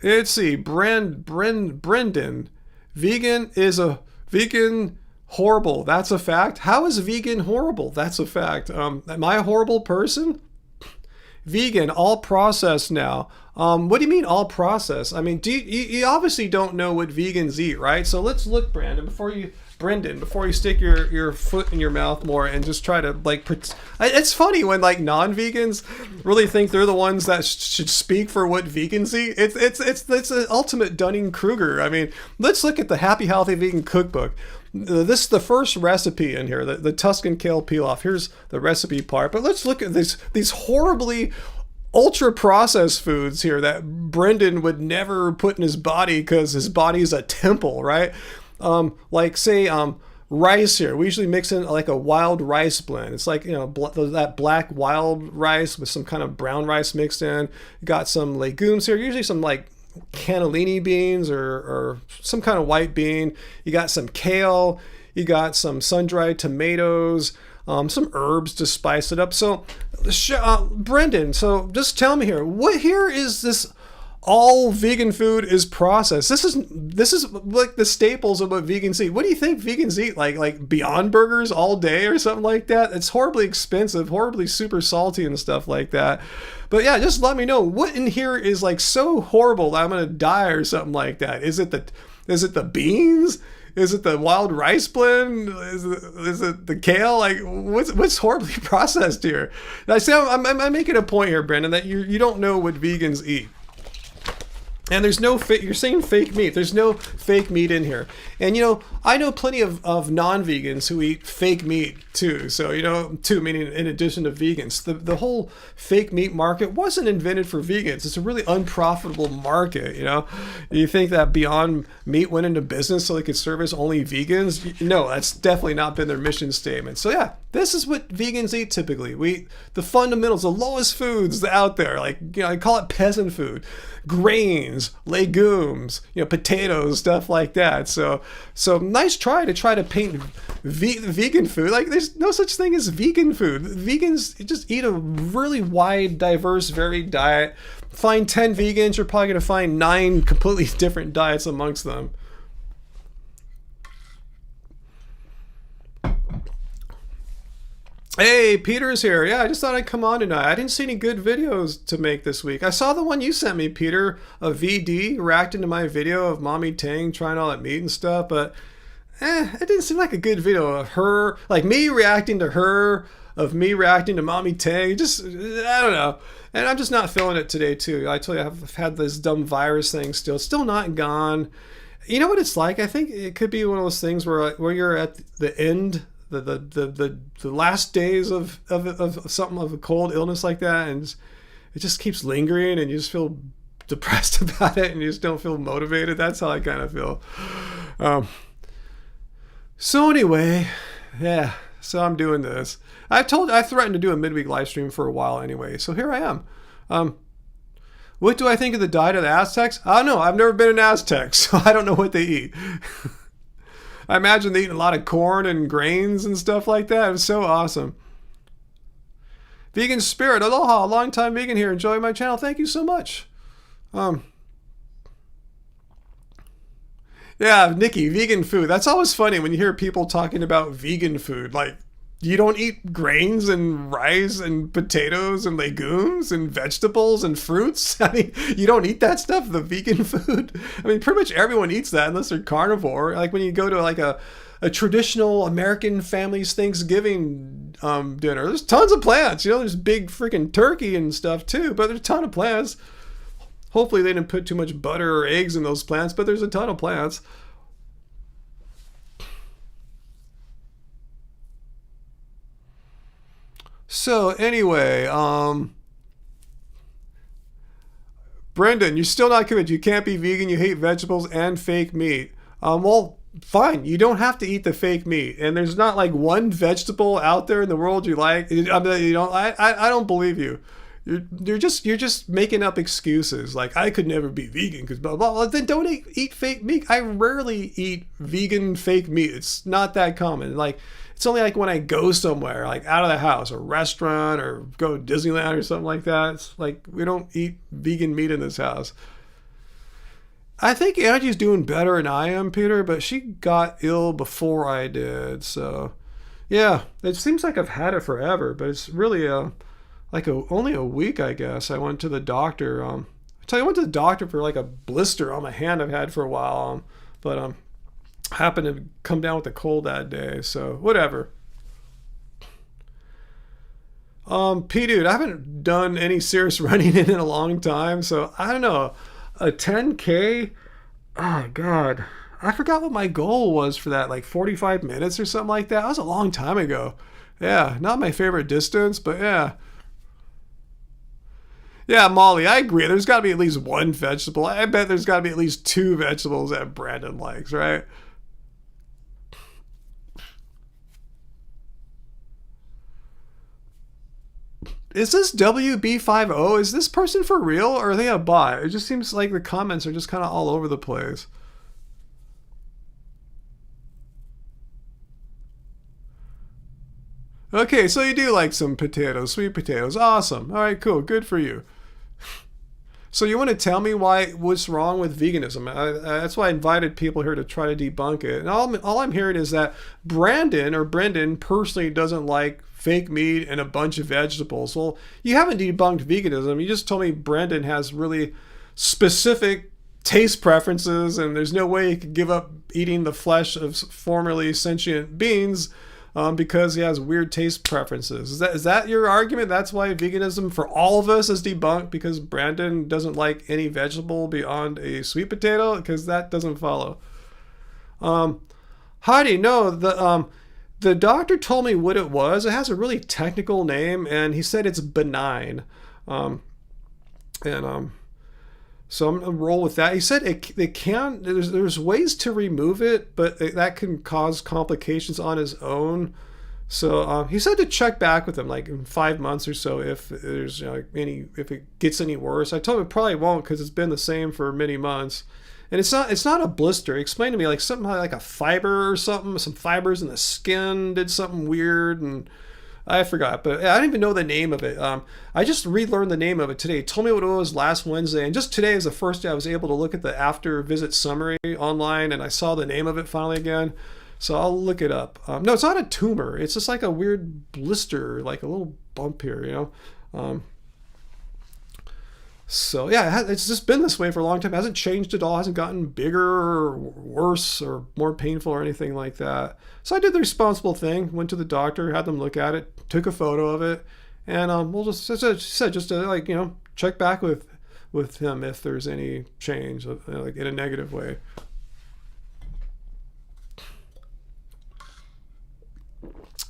Let's see, Brendan. Vegan horrible. That's a fact. How is vegan horrible? That's a fact. Am I a horrible person? Vegan, all processed now. What do you mean all processed? I mean, you obviously don't know what vegans eat, right? So let's look, before you stick your foot in your mouth more and just try to like, it's funny when like non-vegans really think they're the ones that should speak for what vegans eat. It's an ultimate Dunning-Kruger. I mean, let's look at the Happy Healthy Vegan Cookbook. This is the first recipe in here, the Tuscan kale peel-off. Here's the recipe part. But let's look at these horribly ultra-processed foods here that Brendan would never put in his body because his body is a temple, right? Like say rice here. We usually mix in like a wild rice blend. It's like, you know, that black wild rice with some kind of brown rice mixed in. You got some legumes here, usually some like cannellini beans or some kind of white bean. You got some kale, you got some sun-dried tomatoes, some herbs to spice it up. So Brendan, so just tell me here, what here is this all vegan food is processed? This is like the staples of what vegans eat. What do you think vegans eat? Like Beyond Burgers all day or something like that? It's horribly expensive, horribly super salty and stuff like that. But yeah, just let me know what in here is like so horrible that I'm gonna die or something like that. Is it the beans? Is it the wild rice blend? Is it the kale? Like what's horribly processed here? And I say I'm making a point here, Brandon, that you don't know what vegans eat. And there's no you're saying fake meat. There's no fake meat in here. And, you know, I know plenty of non-vegans who eat fake meat too. So, you know, meaning in addition to vegans. The whole fake meat market wasn't invented for vegans. It's a really unprofitable market, you know. You think that Beyond Meat went into business so they could service only vegans? No, that's definitely not been their mission statement. So, yeah, this is what vegans eat typically. We eat the fundamentals, the lowest foods out there. Like, you know, I call it peasant food. Grains, legumes, you know, potatoes, stuff like that. So nice try to paint vegan food. Like there's no such thing as vegan food. Vegans just eat a really wide, diverse, varied diet. Find 10 vegans, you're probably going to find 9 completely different diets amongst them. Hey, Peter's here. Yeah, I just thought I'd come on tonight. I didn't see any good videos to make this week. I saw the one you sent me, Peter, of VD reacting to my video of Mommy Tang trying all that meat and stuff, but it didn't seem like a good video of her, like me reacting to her, of me reacting to Mommy Tang. Just, I don't know. And I'm just not feeling it today, too. I told you I've had this dumb virus thing still. It's still not gone. You know what it's like? I think it could be one of those things where you're at the end the last days of something, of a cold illness like that, and it just keeps lingering, and you just feel depressed about it, and you just don't feel motivated. That's how I kind of feel. So anyway, yeah. So I'm doing this. I threatened to do a midweek live stream for a while anyway. So here I am. What do I think of the diet of the Aztecs? I don't know. I've never been an Aztec, so I don't know what they eat. I imagine they eat a lot of corn and grains and stuff like that. It was so awesome. Vegan Spirit, aloha, long time vegan here. Enjoying my channel. Thank you so much. Yeah, Nikki, vegan food. That's always funny when you hear people talking about vegan food. Like, you don't eat grains and rice and potatoes and legumes and vegetables and fruits? I mean, you don't eat that stuff, the vegan food? I mean, pretty much everyone eats that unless they're carnivore. Like when you go to like a traditional American family's Thanksgiving dinner, there's tons of plants. You know, there's big freaking turkey and stuff too, but there's a ton of plants. Hopefully they didn't put too much butter or eggs in those plants, but there's a ton of plants. So anyway, Brendan, you're still not convinced. You can't be vegan. You hate vegetables and fake meat. Well, fine. You don't have to eat the fake meat. And there's not like one vegetable out there in the world you like. I don't believe you. You're just making up excuses. Like, I could never be vegan because blah, blah, blah. Then don't eat fake meat. I rarely eat vegan fake meat. It's not that common. Like, it's only like when I go somewhere, like out of the house, a restaurant, or go to Disneyland or something like that. It's like, we don't eat vegan meat in this house. I think Angie's doing better than I am, Peter, but she got ill before I did. So, yeah, it seems like I've had it forever, but it's really only a week, I guess. I went to the doctor. I went to the doctor for like a blister on my hand I've had for a while, but happened to come down with a cold that day, so whatever. Dude, I haven't done any serious running in a long time, so I don't know. A 10K? Oh, God. I forgot what my goal was for that, like 45 minutes or something like that. That was a long time ago. Yeah, not my favorite distance, but yeah. Yeah, Molly, I agree. There's got to be at least one vegetable. I bet there's got to be at least two vegetables that Brandon likes, right? Is this WB50? Is this person for real, or are they a bot? It just seems like the comments are just kind of all over the place. Okay, so you do like some potatoes, sweet potatoes. Awesome. All right, cool. Good for you. So you want to tell me what's wrong with veganism? That's why I invited people here to try to debunk it. And all I'm hearing is that Brendan personally doesn't like fake meat and a bunch of vegetables. Well, you haven't debunked veganism. You just told me Brendan has really specific taste preferences, and there's no way he could give up eating the flesh of formerly sentient beings because he has weird taste preferences. Is that your argument? That's why veganism for all of us is debunked, because Brandon doesn't like any vegetable beyond a sweet potato? Because that doesn't follow. Heidi, no, the doctor told me what it was. It has a really technical name, and he said it's benign. So I'm gonna roll with that. He said there's ways to remove it, but that can cause complications on his own. So he said to check back with him like in 5 months or so if there's if it gets any worse. I told him it probably won't because it's been the same for many months. And it's not a blister. He explained to me like something like a fiber or something. Some fibers in the skin did something weird, and I forgot, but I don't even know the name of it. I just relearned the name of it today. He told me what it was last Wednesday, and just today is the first day I was able to look at the after visit summary online, and I saw the name of it finally again. So I'll look it up. No, it's not a tumor. It's just like a weird blister, like a little bump here, So yeah, it's just been this way for a long time. It hasn't changed at all. It hasn't gotten bigger or worse or more painful or anything like that. So I did the responsible thing. Went to the doctor, had them look at it, took a photo of it, and we'll just to check back with him if there's any change, like in a negative way.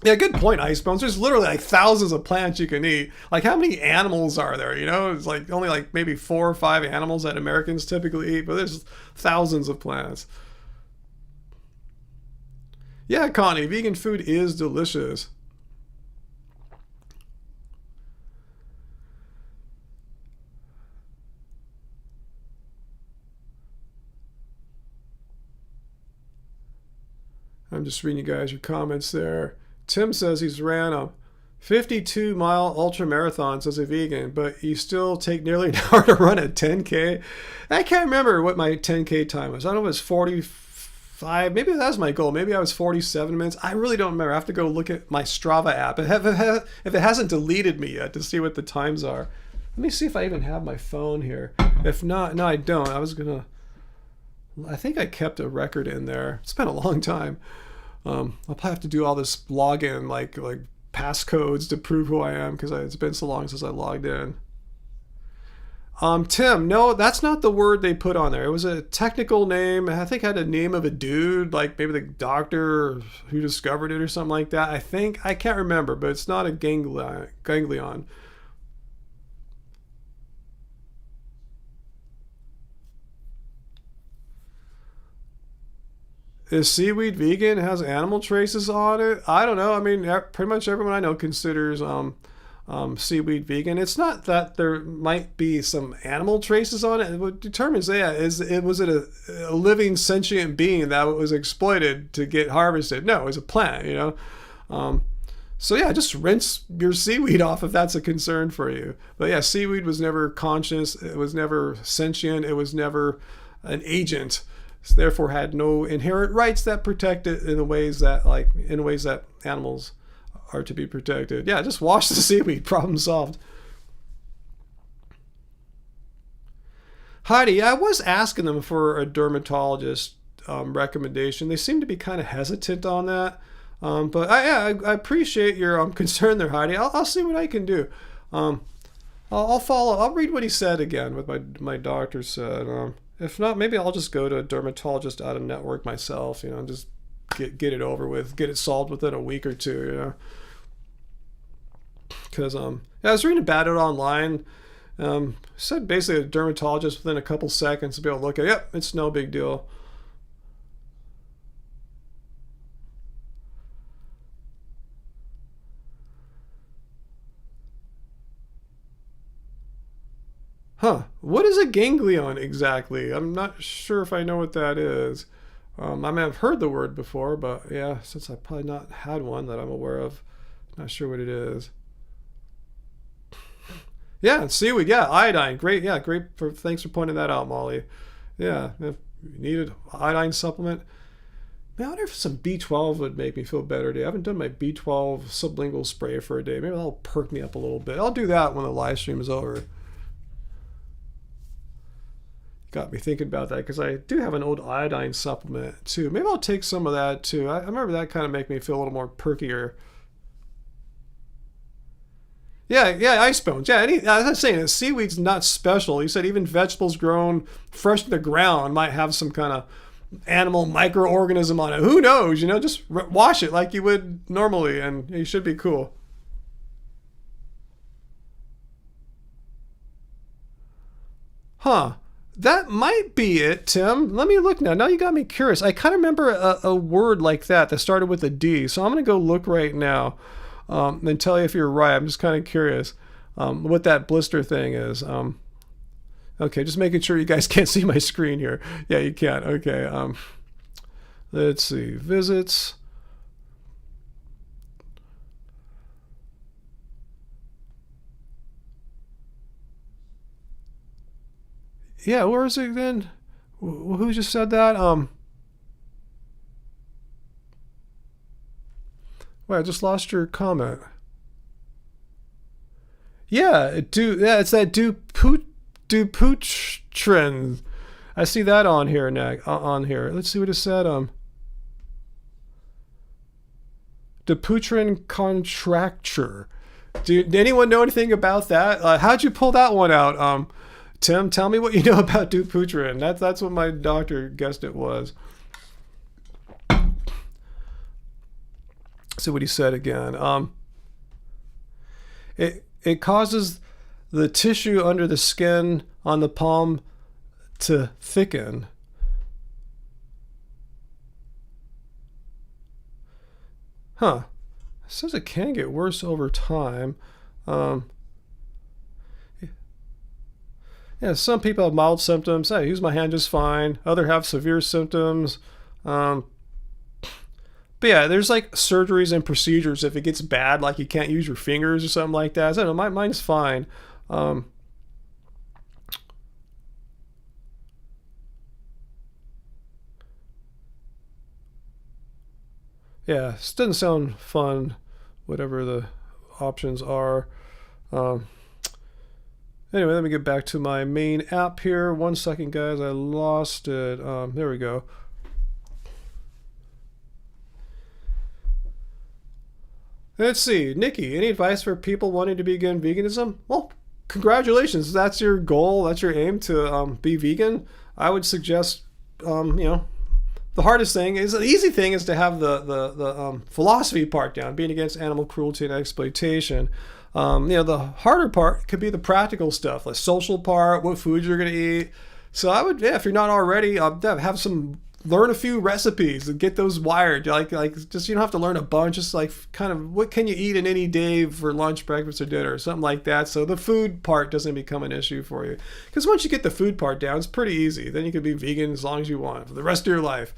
Yeah, good point, Icebones. There's literally like thousands of plants you can eat. Like, how many animals are there? You know, it's like only like maybe 4 or 5 animals that Americans typically eat, but there's thousands of plants. Yeah, Connie, vegan food is delicious. I'm just reading you guys your comments there. Tim says he's ran a 52-mile ultra marathons as a vegan, but you still take nearly an hour to run a 10K. I can't remember what my 10K time was. I don't know if it was 45. Maybe that was my goal. Maybe I was 47 minutes. I really don't remember. I have to go look at my Strava app if it hasn't deleted me yet to see what the times are. Let me see if I even have my phone here. If not, no, I don't. I think I kept a record in there. It's been a long time. I'll probably have to do all this login, like passcodes to prove who I am, because it's been so long since I logged in. Tim, no, that's not the word they put on there. It was a technical name. I think it had a name of a dude, like maybe the doctor who discovered it or something like that. I can't remember, but it's not a ganglion. Is seaweed vegan? It has animal traces on it? I don't know. I mean, pretty much everyone I know considers seaweed vegan. It's not that there might be some animal traces on it. What determines that was it a living sentient being that was exploited to get harvested? No, it was a plant, you know. So yeah, just rinse your seaweed off if that's a concern for you. But yeah, seaweed was never conscious. It was never sentient. It was never an agent. So therefore had no inherent rights that protect it in the ways that animals are to be protected. Yeah, just wash the seaweed, problem solved. Heidi, I was asking them for a dermatologist recommendation. They seem to be kind of hesitant on that. But I appreciate your concern there, Heidi. I'll see what I can do. I'll follow. I'll read what he said again, what my doctor said. If not, maybe I'll just go to a dermatologist out of network myself, you know, and just get it over with, get it solved within a week or two, you know. Because I was reading about it online. Said basically a dermatologist within a couple seconds to be able to look at it. Yep, it's no big deal. Huh. What is a ganglion exactly? I'm not sure if I know what that is. I mean, I've heard the word before, but yeah, since I've probably not had one that I'm aware of, not sure what it is. Yeah, seaweed. Yeah, iodine. Great. Yeah, great. Thanks for pointing that out, Molly. Yeah, if you needed iodine supplement. Man, I wonder if some B12 would make me feel better today. I haven't done my B12 sublingual spray for a day. Maybe that'll perk me up a little bit. I'll do that when the live stream is over. Got me thinking about that because I do have an old iodine supplement too. Maybe I'll take some of that too. I remember that kind of make me feel a little more perkier. Yeah, ice bones. Yeah, as I was saying, seaweed's not special. You said even vegetables grown fresh to the ground might have some kind of animal microorganism on it. Who knows? You know, just wash it like you would normally, and you should be cool. Huh. That might be it, Tim. Let me look now. Now you got me curious. I kind of remember a word like that started with a D. So I'm going to go look right now and tell you if you're right. I'm just kind of curious what that blister thing is. Okay, just making sure you guys can't see my screen here. Yeah, you can. Okay. Let's see. Visits. Yeah, where is it then? Who just said that? Wait, I just lost your comment. Yeah, it's that Dupuytren. I see that on here now. On here, let's see what it said. Dupuytren contracture. Did anyone know anything about that? How'd you pull that one out? Tim, tell me what you know about Dupuytren. That's what my doctor guessed it was. see what he said again. It causes the tissue under the skin on the palm to thicken. Huh. It says it can get worse over time. Yeah, some people have mild symptoms. Hey, use my hand just fine. Others have severe symptoms. But yeah, there's like surgeries and procedures if it gets bad, like you can't use your fingers or something like that. So I don't know, mine's fine. Yeah, this doesn't sound fun, whatever the options are. Anyway, let me get back to my main app here. 1 second, guys. I lost it. There we go. Let's see. Nikki, any advice for people wanting to begin veganism? Well, congratulations. That's your goal. That's your aim to be vegan. I would suggest, the hardest thing is the easy thing is to have the philosophy part down, being against animal cruelty and exploitation. The harder part could be the practical stuff, the social part, what foods you're going to eat. So I would, if you're not already, learn a few recipes and get those wired. Just you don't have to learn a bunch. Just like kind of what can you eat in any day for lunch, breakfast, or dinner, or something like that. So the food part doesn't become an issue for you. Because once you get the food part down, it's pretty easy. Then you can be vegan as long as you want for the rest of your life.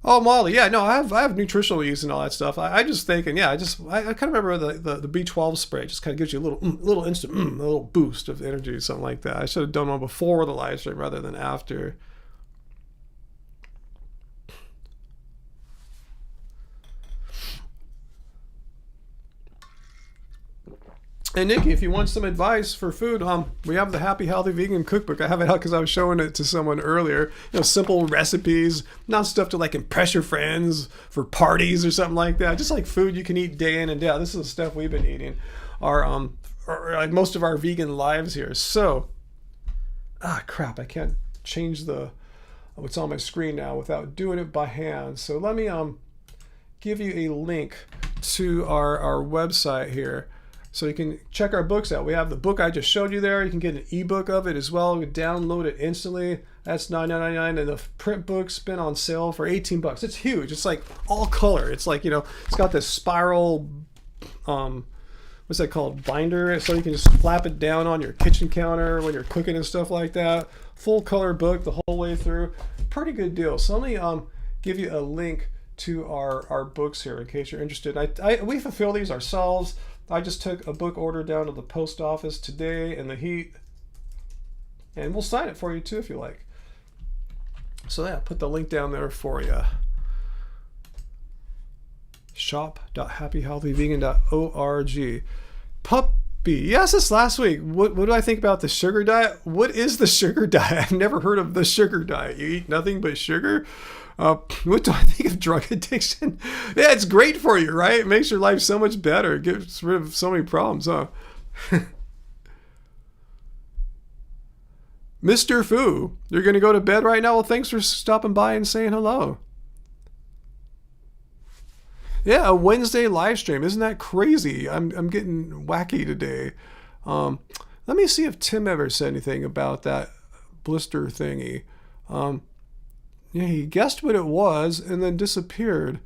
Oh, Molly, yeah, no, I have nutritional yeast and all that stuff. I just thinking, yeah, I kind of remember the B12 spray. It just kind of gives you a little instant, a little boost of energy, something like that. I should have done one before the live stream rather than after. And Nikki, if you want some advice for food, we have the Happy Healthy Vegan Cookbook. I have it out because I was showing it to someone earlier. Simple recipes, not stuff to like impress your friends for parties or something like that. Just like food you can eat day in and day out. This is the stuff we've been eating, like most of our vegan lives here. So, crap, I can't change what's on my screen now without doing it by hand. So let me give you a link to our website here. So you can check our books out. We have the book I just showed you there. You can get an ebook of it as well. You can download it instantly. That's $9.99, and the print book's been on sale for $18. It's huge. It's like all color. It's like, it's got this spiral, what's that called, binder, so you can just flap it down on your kitchen counter when you're cooking and stuff like that. Full color book the whole way through. Pretty good deal. So let me give you a link to our books here in case you're interested. We fulfill these ourselves. I just took a book order down to the post office today in the heat, and we'll sign it for you too if you like. So yeah, put the link down there for you. shop.happyhealthyvegan.org. Puppy, yes, this last week. What do I think about the sugar diet? What is the sugar diet? I've never heard of the sugar diet. You eat nothing but sugar? What do I think of drug addiction? Yeah, it's great for you, right? It makes your life so much better. It gets rid of so many problems, huh? Mr. Fu, you're going to go to bed right now? Well, thanks for stopping by and saying hello. Yeah, a Wednesday live stream. Isn't that crazy? I'm getting wacky today. Let me see if Tim ever said anything about that blister thingy. Yeah, he guessed what it was and then disappeared.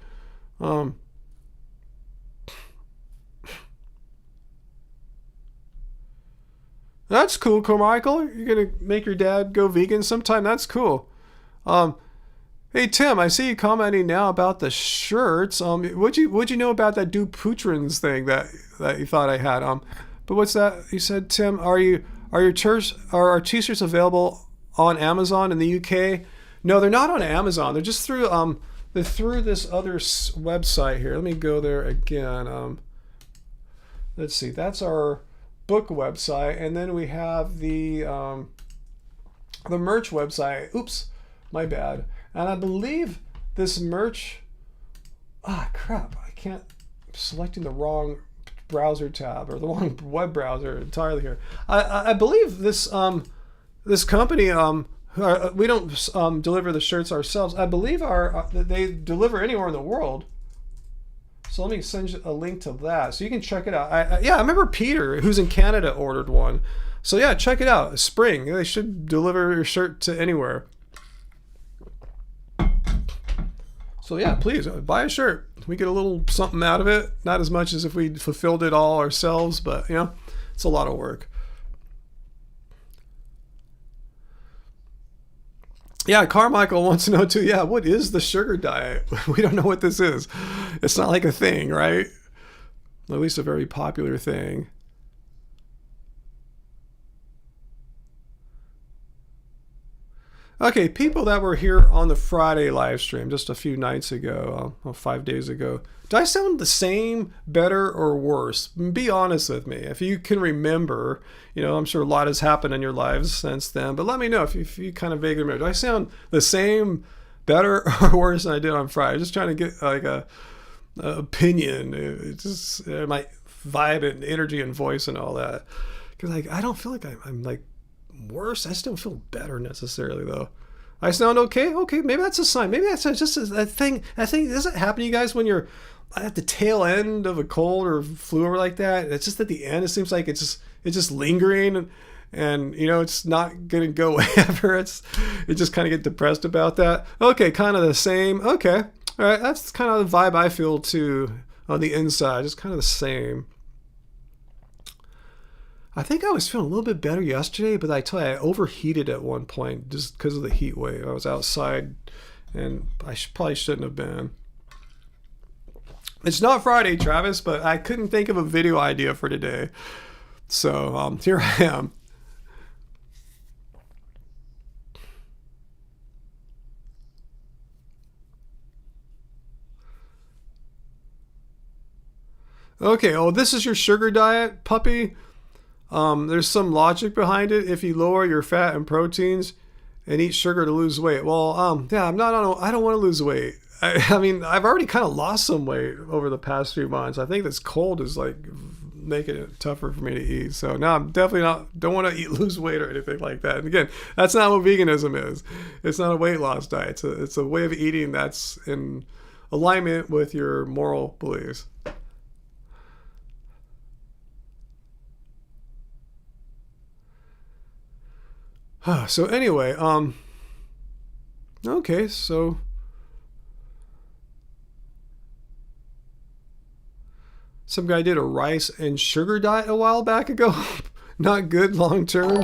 That's cool, Carmichael. You're gonna make your dad go vegan sometime. That's cool. Hey Tim, I see you commenting now about the shirts. What'd you know about that Do Putrins thing that you thought I had? But what's that? You said, Tim, are our t-shirts available on Amazon in the UK? No, they're not on Amazon. They're just through this other website here. Let me go there again. Let's see. That's our book website, and then we have the merch website. Oops, my bad. And I believe this merch. Crap! I'm selecting the wrong browser tab or the wrong web browser entirely here. I believe this this company we don't deliver the shirts ourselves. I believe they deliver anywhere in the world. So let me send you a link to that so you can check it out. I remember Peter, who's in Canada, ordered one. So yeah, check it out. Spring, they should deliver your shirt to anywhere. So yeah, please buy a shirt. We get a little something out of it. Not as much as if we fulfilled it all ourselves, but you know, it's a lot of work. Yeah, Carmichael wants to know too. Yeah, what is the sugar diet? We don't know what this is. It's not like a thing, right? At least a very popular thing. Okay, people that were here on the Friday live stream just a few nights ago, 5 days ago, do I sound the same, better, or worse? Be honest with me. If you can remember, you know, I'm sure a lot has happened in your lives since then, but let me know if you kind of vaguely remember. Do I sound the same, better, or worse than I did on Friday? Just trying to get like a opinion. It's just my vibe and energy and voice and all that. Because like I don't feel like I'm like worse. I still feel better necessarily though. I sound okay. Okay, maybe that's a sign. Maybe that's just a thing. I think does it happen to you guys when you're at the tail end of a cold or flu or like that? It's just at the end. It seems like it's just lingering, and you know it's not gonna go away ever. You just kind of get depressed about that. Okay, kind of the same. Okay, all right. That's kind of the vibe I feel too on the inside. Just kind of the same. I think I was feeling a little bit better yesterday, but I tell you, I overheated at one point just because of the heat wave. I was outside, and I probably shouldn't have been. It's not Friday, Travis, but I couldn't think of a video idea for today. So here I am. Okay, oh, this is your sugar diet, puppy? There's some logic behind it. If you lower your fat and proteins and eat sugar to lose weight. Well, yeah, I don't want to lose weight. I mean, I've already kind of lost some weight over the past few months. I think this cold is like making it tougher for me to eat. So no, I'm definitely don't want to lose weight or anything like that. And again, that's not what veganism is. It's not a weight loss diet. It's a way of eating that's in alignment with your moral beliefs. So anyway, okay, so some guy did a rice and sugar diet a while back ago. Not good long term.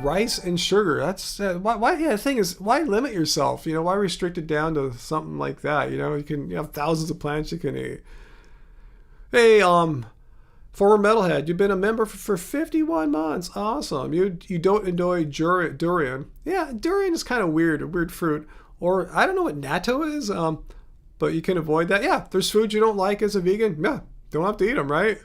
Rice and sugar. That's why. Yeah, the thing is, why limit yourself? You know, why restrict it down to something like that? You know, you have thousands of plants you can eat. Hey, former metalhead, you've been a member for 51 months. Awesome. You don't enjoy durian. Yeah, durian is kind of weird, a weird fruit. Or I don't know what natto is, but you can avoid that. Yeah, there's foods you don't like as a vegan. Yeah, don't have to eat them, right?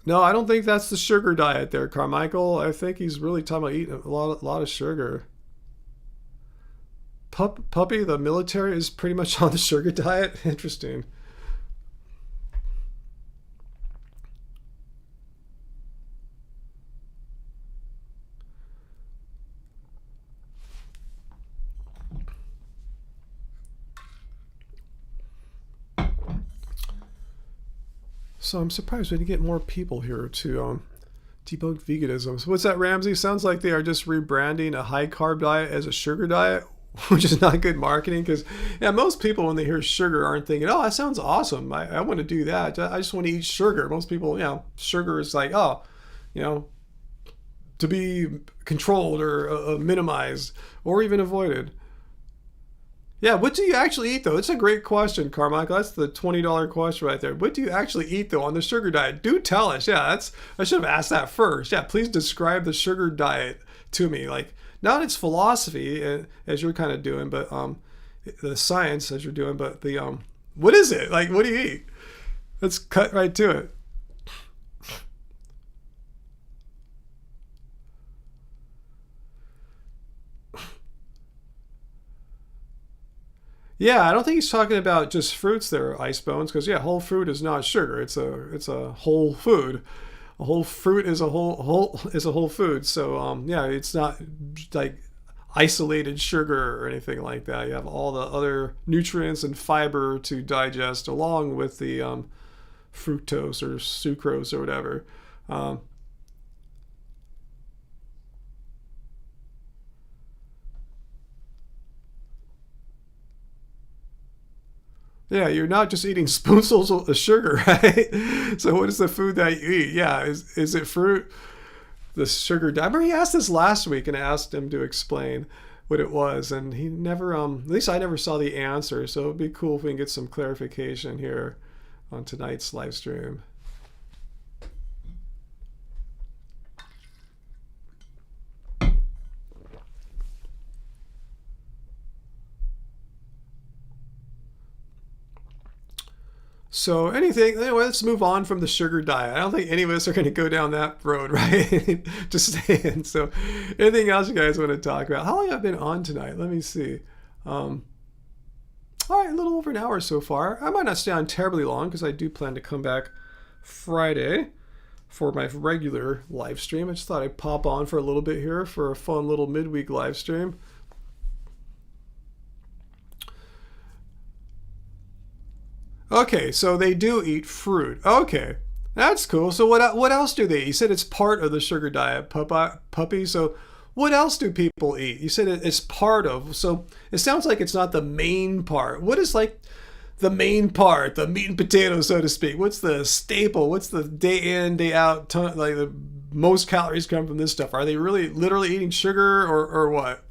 No, I don't think that's the sugar diet there, Carmichael. I think he's really talking about eating a lot of sugar. Puppy, the military is pretty much on the sugar diet. Interesting. So I'm surprised we didn't get more people here to debunk veganism. So what's that, Ramsey? Sounds like they are just rebranding a high carb diet as a sugar diet, which is not good marketing. Because yeah, most people when they hear sugar aren't thinking, "Oh, that sounds awesome. I want to do that. I just want to eat sugar." Most people, you know, sugar is like, oh, you know, to be controlled or minimized or even avoided. Yeah, what do you actually eat though? It's a great question, Carmichael. That's the $20 question right there. What do you actually eat though on the sugar diet? Do tell us. Yeah, I should have asked that first. Yeah, please describe the sugar diet to me. Like not its philosophy as you're kind of doing, but the science as you're doing, but the what is it? Like what do you eat? Let's cut right to it. Yeah, I don't think he's talking about just fruits there, Ice Bones, because yeah, whole fruit is not sugar. It's a whole food. A whole fruit is a whole food. So yeah, it's not like isolated sugar or anything like that. You have all the other nutrients and fiber to digest along with the fructose or sucrose or whatever. Um, Yeah, you're not just eating spoonfuls of sugar, right? So what is the food that you eat? Yeah, is it fruit? The sugar. I remember he asked this last week, and I asked him to explain what it was, and he never. At least I never saw the answer. So it'd be cool if we can get some clarification here on tonight's live stream. So anything, anyway, let's move on from the sugar diet. I don't think any of us are going to go down that road, right? Just saying. So anything else you guys want to talk about? How long have I been on tonight? Let me see. Um, all right, a little over an hour so far. I might not stay on terribly long because I do plan to come back Friday for my regular live stream. I just thought I'd pop on for a little bit here for a fun little midweek live stream. Okay, so they do eat fruit. Okay, that's cool. So what else do they eat? You said it's part of the sugar diet, puppy. So what else do people eat? You said it's part of. So it sounds like it's not the main part. What is like the main part, the meat and potatoes, so to speak? What's the staple? What's the day in, day out, like the most calories come from this stuff? Are they really literally eating sugar or what?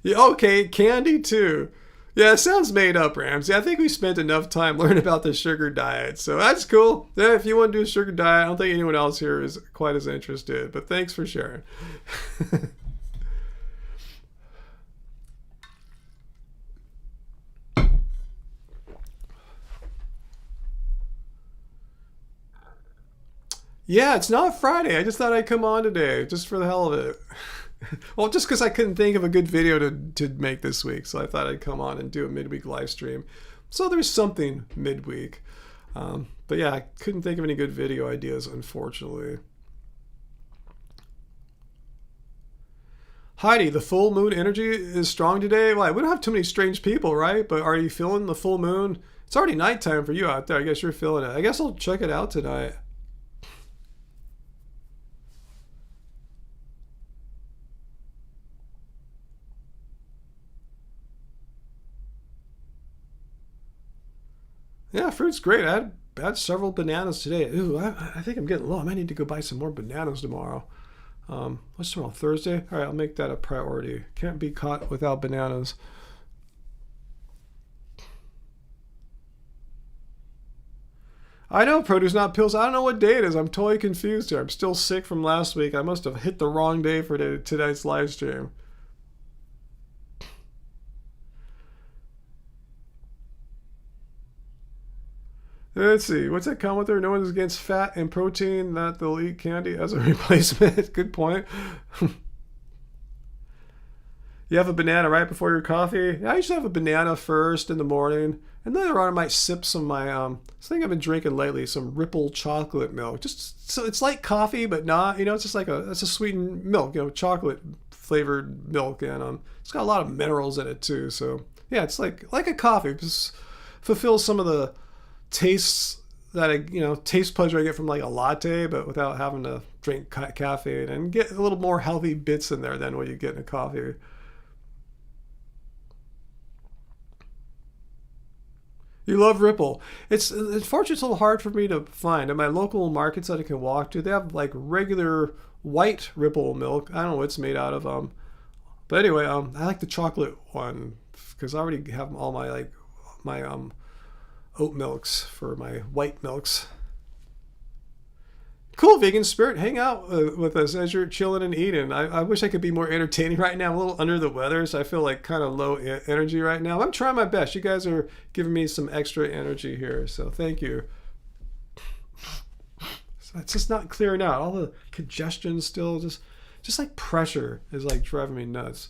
Yeah, okay, candy too. Yeah, it sounds made up, Ramsey. I think we spent enough time learning about the sugar diet, so that's cool. Yeah, if you want to do a sugar diet, I don't think anyone else here is quite as interested, but thanks for sharing. Yeah, it's not Friday. I just thought I'd come on today, just for the hell of it. Well, just because I couldn't think of a good video to make this week, so I thought I'd come on and do a midweek live stream. So there's something midweek. But yeah, I couldn't think of any good video ideas, unfortunately. Heidi, the full moon energy is strong today. Well, we don't have too many strange people, right? But are you feeling the full moon? It's already nighttime for you out there. I guess you're feeling it. I guess I'll check it out tonight. Yeah, fruit's great. I had several bananas today. Ooh, I think I'm getting low. I might need to go buy some more bananas tomorrow. What's tomorrow? Thursday? All right, I'll make that a priority. Can't be caught without bananas. I know produce, not pills. I don't know what day it is. I'm totally confused here. I'm still sick from last week. I must have hit the wrong day for tonight's live stream. Let's see. What's that comment there? No one is against fat and protein, that they'll eat candy as a replacement. Good point. You have a banana right before your coffee? Yeah, I usually have a banana first in the morning. And later on, I might sip some of my, thing I've been drinking lately, some Ripple chocolate milk. Just so it's like coffee, but not, it's just like it's a sweetened milk, chocolate flavored milk. And it's got a lot of minerals in it too. So yeah, it's like a coffee. Just fulfills some of the tastes that taste pleasure I get from like a latte, but without having to drink caffeine, and get a little more healthy bits in there than what you get in a coffee. You love Ripple. It's unfortunately it's a little hard for me to find. In my local markets that I can walk to, they have like regular white Ripple milk. I don't know what it's made out of. But anyway, I like the chocolate one because I already have all my my oat milks for my white milks. Cool, vegan spirit. Hang out with us as you're chilling and eating. I wish I could be more entertaining right now. I'm a little under the weather, so I feel like kind of low energy right now. I'm trying my best. You guys are giving me some extra energy here, so thank you. So it's just not clearing out. All the congestion still, just like pressure is like driving me nuts.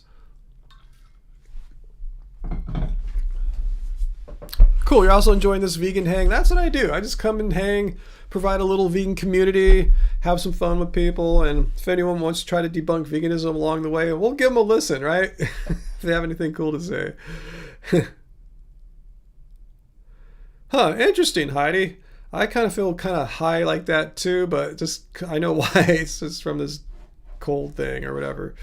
cool. You're also enjoying this vegan hang. That's what I do. I just come and hang, provide a little vegan community, have some fun with people, and if anyone wants to try to debunk veganism along the way, we'll give them a listen, right? If they have anything cool to say. Huh, interesting, Heidi. I kind of feel kind of high like that too, but just I know why. It's just from this cold thing or whatever.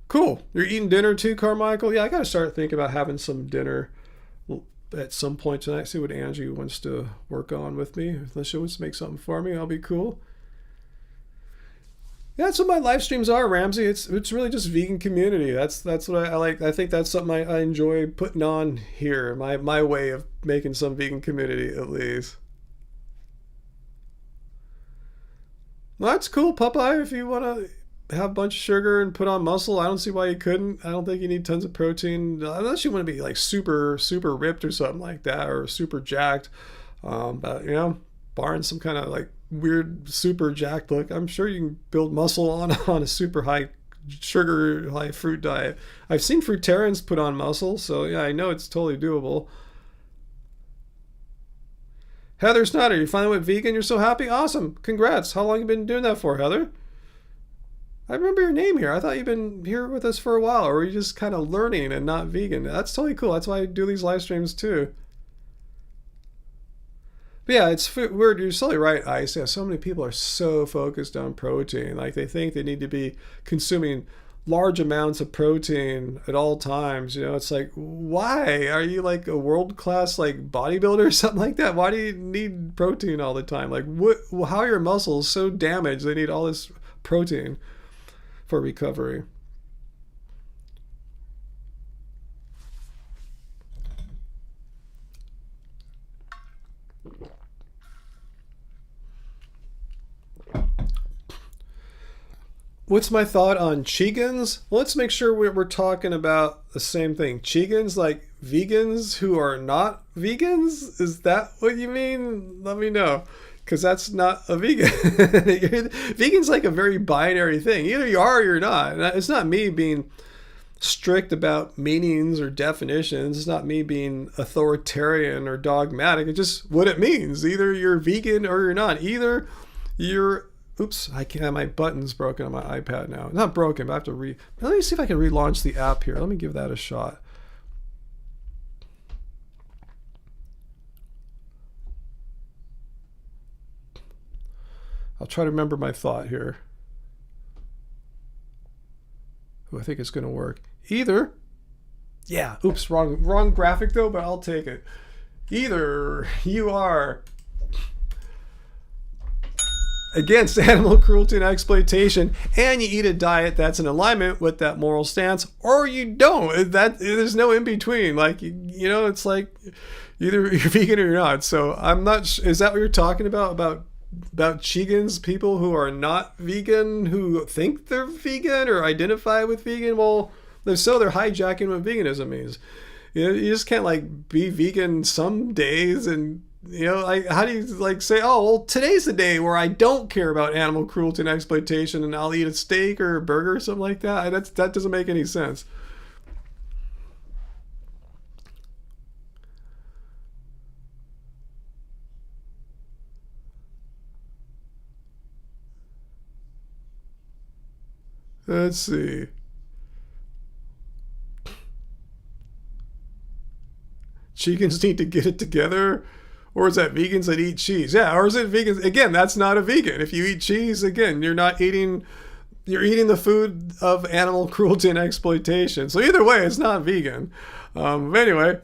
Cool. You're eating dinner too, Carmichael? Yeah, I got to start thinking about having some dinner at some point tonight. See what Angie wants to work on with me. If she wants to make something for me, I'll be cool. Yeah, that's what my live streams are, Ramsey. It's really just vegan community. That's what I like. I think that's something I enjoy putting on here. My way of making some vegan community, at least. Well, that's cool, Popeye. If you want to have a bunch of sugar and put on muscle, I don't see why you couldn't. I don't think you need tons of protein unless you want to be like super ripped or something like that, or super jacked. But barring some kind of like weird super jacked look, I'm sure you can build muscle on a super high sugar, high fruit diet. I've seen fruitarians put on muscle, so yeah, I know it's totally doable. Heather Snyder, you finally went vegan? You're so happy? Awesome. Congrats. How long have you been doing that for, Heather? I remember your name here. I thought you've been here with us for a while, or were you just kind of learning and not vegan? That's totally cool. That's why I do these live streams too. But yeah, it's weird. You're totally right, Ice. Yeah, so many people are so focused on protein. Like they think they need to be consuming large amounts of protein at all times. It's like, why? Are you like a world-class like bodybuilder or something like that? Why do you need protein all the time? Like how are your muscles so damaged they need all this protein for recovery? What's my thought on Chegans? Well, let's make sure we're talking about the same thing. Chegans, like vegans who are not vegans? Is that what you mean? Let me know. Because that's not a vegan. Vegan's like a very binary thing. Either you are or you're not. And it's not me being strict about meanings or definitions. It's not me being authoritarian or dogmatic. It's just what it means. Either you're vegan or you're not. Either you're... Oops, I can't. My button's broken on my iPad now. Not broken, but I have to let me see if I can relaunch the app here. Let me give that a shot. I'll try to remember my thought here. I think it's going to work. Either, yeah, oops, wrong graphic though, but I'll take it. Either you are against animal cruelty and exploitation, and you eat a diet that's in alignment with that moral stance, or you don't. There's no in between. Like it's like either you're vegan or you're not. So I'm not. Is that what you're talking about Chegans, people who are not vegan, who think they're vegan or identify with vegan? Well, they're hijacking what veganism means. You just can't like be vegan some days and. How do you like say, oh, well, today's the day where I don't care about animal cruelty and exploitation and I'll eat a steak or a burger or something like that? That doesn't make any sense. Let's see. Chickens need to get it together. Or is that vegans that eat cheese? Yeah, or is it vegans? Again, that's not a vegan. If you eat cheese, again, you're eating the food of animal cruelty and exploitation. So either way, it's not vegan. Anyway,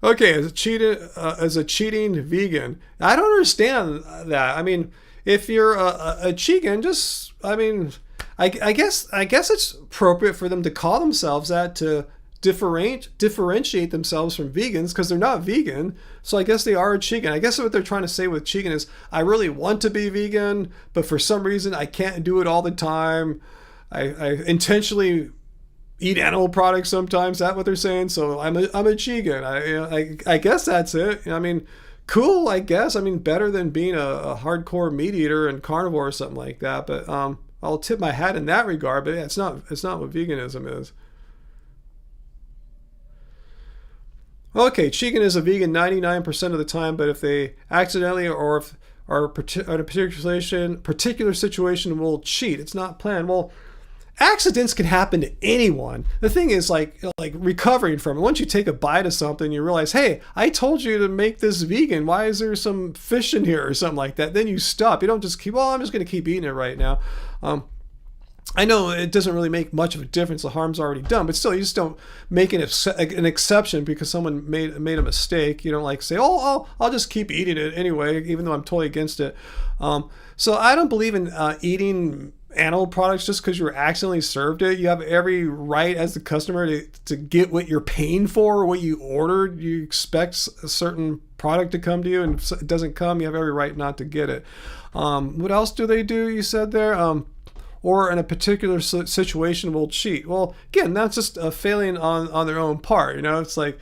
okay, as a cheating vegan, I don't understand that. I mean, if you're a Chegan, just I guess it's appropriate for them to call themselves that to differentiate themselves from vegans because they're not vegan. So I guess they are a Chegan. I guess what they're trying to say with Chegan is I really want to be vegan, but for some reason I can't do it all the time. I intentionally eat animal products sometimes. That's what they're saying. So I'm a Chegan. I guess that's it. I mean, cool. I guess. I mean, better than being a hardcore meat eater and carnivore or something like that. But I'll tip my hat in that regard, but yeah, it's not what veganism is. Okay, Chicken is a vegan 99% of the time, but if they accidentally or if are in a particular situation will cheat. It's not planned. Well, accidents can happen to anyone. The thing is like recovering from it. Once you take a bite of something, you realize, hey, I told you to make this vegan. Why is there some fish in here or something like that? Then you stop. You don't just keep, well, I'm just going to keep eating it right now. I know it doesn't really make much of a difference. The harm's already done, but still, you just don't make an exception because someone made a mistake. You don't like say, oh, I'll just keep eating it anyway, even though I'm totally against it. So I don't believe in eating animal products just because you were accidentally served it. You have every right as the customer to get what you're paying for, what you ordered. You expect a certain product to come to you, and if it doesn't come, you have every right not to get it. What else do they do? You said there. Or in a particular situation will cheat. Well, again, that's just a failing on their own part. You know, it's like,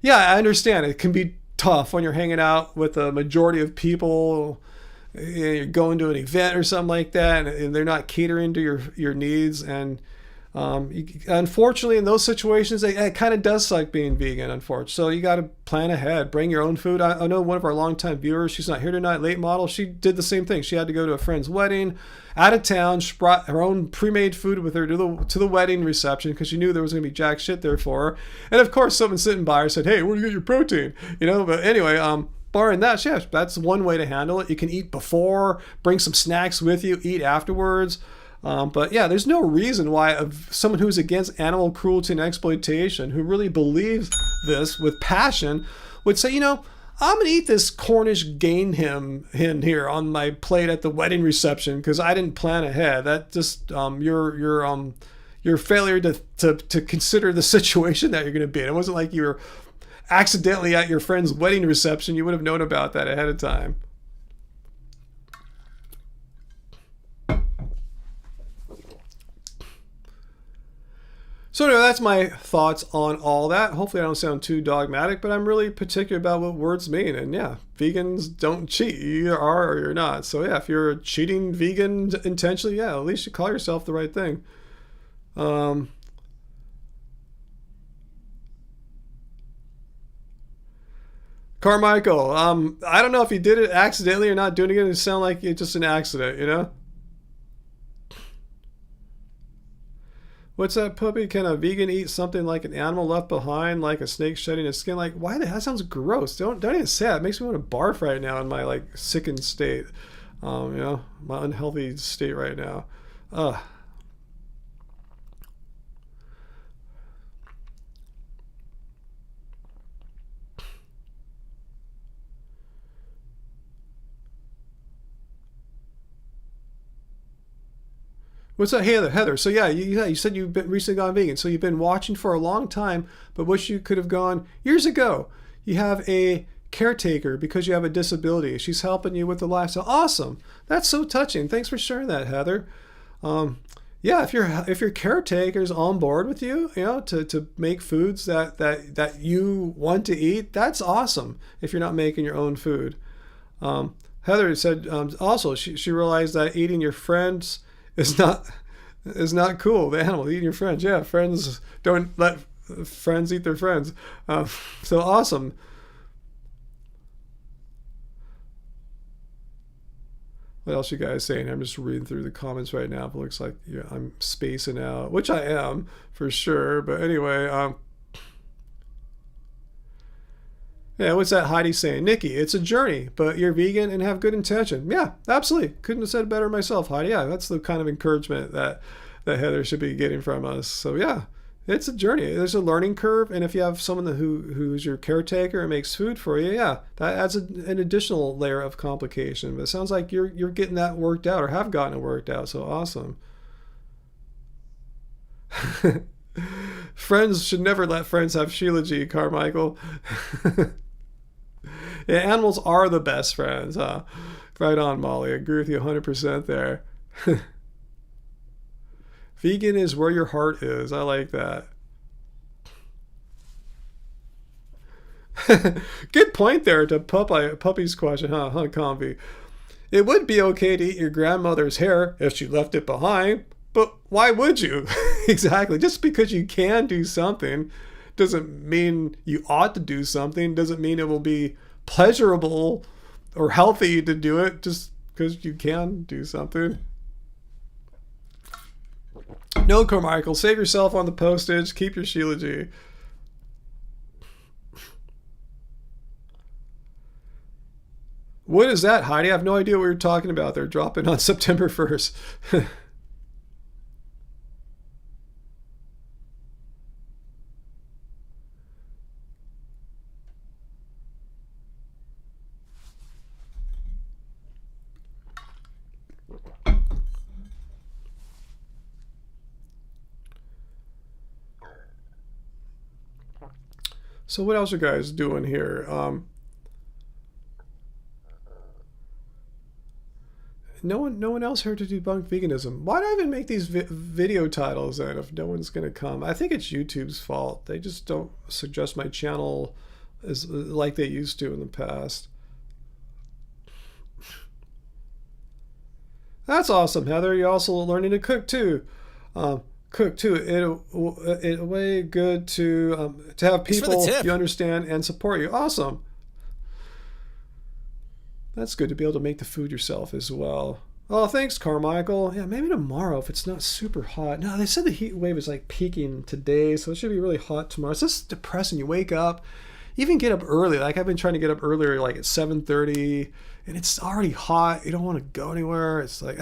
yeah, I understand. It can be tough when you're hanging out with a majority of people. You're going to an event or something like that, and they're not catering to your needs. And unfortunately, in those situations, it kind of does suck being vegan, unfortunately. So you got to plan ahead. Bring your own food. I know one of our longtime viewers, she's not here tonight, late model, she did the same thing. She had to go to a friend's wedding out of town. She brought her own pre-made food with her to the wedding reception because she knew there was going to be jack shit there for her. And of course, someone sitting by her said, hey, where do you get your protein? You know, but anyway, barring that, yeah, that's one way to handle it. You can eat before, bring some snacks with you, eat afterwards. But yeah, there's no reason why someone who's against animal cruelty and exploitation, who really believes this with passion, would say, you know, I'm going to eat this Cornish game hen here on my plate at the wedding reception because I didn't plan ahead. That just your failure to consider the situation that you're going to be in. It wasn't like you were accidentally at your friend's wedding reception. You would have known about that ahead of time. So anyway, that's my thoughts on all that. Hopefully I don't sound too dogmatic, but I'm really particular about what words mean. And yeah, vegans don't cheat. You either are or you're not. So yeah, if you're a cheating vegan intentionally, yeah, at least you call yourself the right thing. Carmichael, I don't know if you did it accidentally or not doing it. It sounded like it's just an accident, you know? What's that, puppy? Can a vegan eat something like an animal left behind, like a snake shedding its skin? Like, why? That sounds gross. Don't even say that. It makes me want to barf right now in my like sickened state. You know, my unhealthy state right now. Ugh. What's that, Heather? So yeah, you said you've been recently gone vegan. So you've been watching for a long time, but wish you could have gone years ago. You have a caretaker because you have a disability. She's helping you with the lifestyle. Awesome. That's so touching. Thanks for sharing that, Heather. Yeah, if your caretaker's on board with you, you know, to make foods that you want to eat, that's awesome. If you're not making your own food. Heather said also she realized that eating your friends is not cool. The animal eating your friends. Yeah, friends don't let friends eat their friends. So awesome. What else you guys saying? I'm just reading through the comments right now. It looks like yeah, I'm spacing out, which I am for sure. But anyway, yeah, what's that Heidi saying? Nikki, it's a journey, but you're vegan and have good intention. Yeah, absolutely. Couldn't have said it better myself, Heidi. Yeah, that's the kind of encouragement that Heather should be getting from us. So yeah, it's a journey. There's a learning curve, and if you have someone who's your caretaker and makes food for you, yeah, that adds an additional layer of complication. But it sounds like you're getting that worked out or have gotten it worked out. So awesome. Friends should never let friends have Sheila G. Carmichael. Yeah, animals are the best friends. Right on, Molly. I agree with you 100% there. Vegan is where your heart is. I like that. Good point there to Puppy's question, huh, Comfy? It would be okay to eat your grandmother's hair if she left it behind, but why would you? Exactly. Just because you can do something doesn't mean you ought to do something, doesn't mean it will be pleasurable or healthy to do it just because you can do something. No, Carmichael, save yourself on the postage, keep your Sheilagy. What is that, Heidi? I have no idea what you're talking about. They're dropping on September 1st. So what else are you guys doing here? No one else here to debunk veganism. Why do I even make these video titles then if no one's going to come? I think it's YouTube's fault. They just don't suggest my channel as like they used to in the past. That's awesome, Heather. You're also learning to cook too. Cook too. It way good to have people you understand and support you. Awesome. That's good to be able to make the food yourself as well. Oh, thanks, Carmichael. Yeah, maybe tomorrow if it's not super hot. No, they said the heat wave is like peaking today, so it should be really hot tomorrow. It's just depressing. You wake up, you even get up early. Like I've been trying to get up earlier, like at 7:30, and it's already hot. You don't want to go anywhere. It's like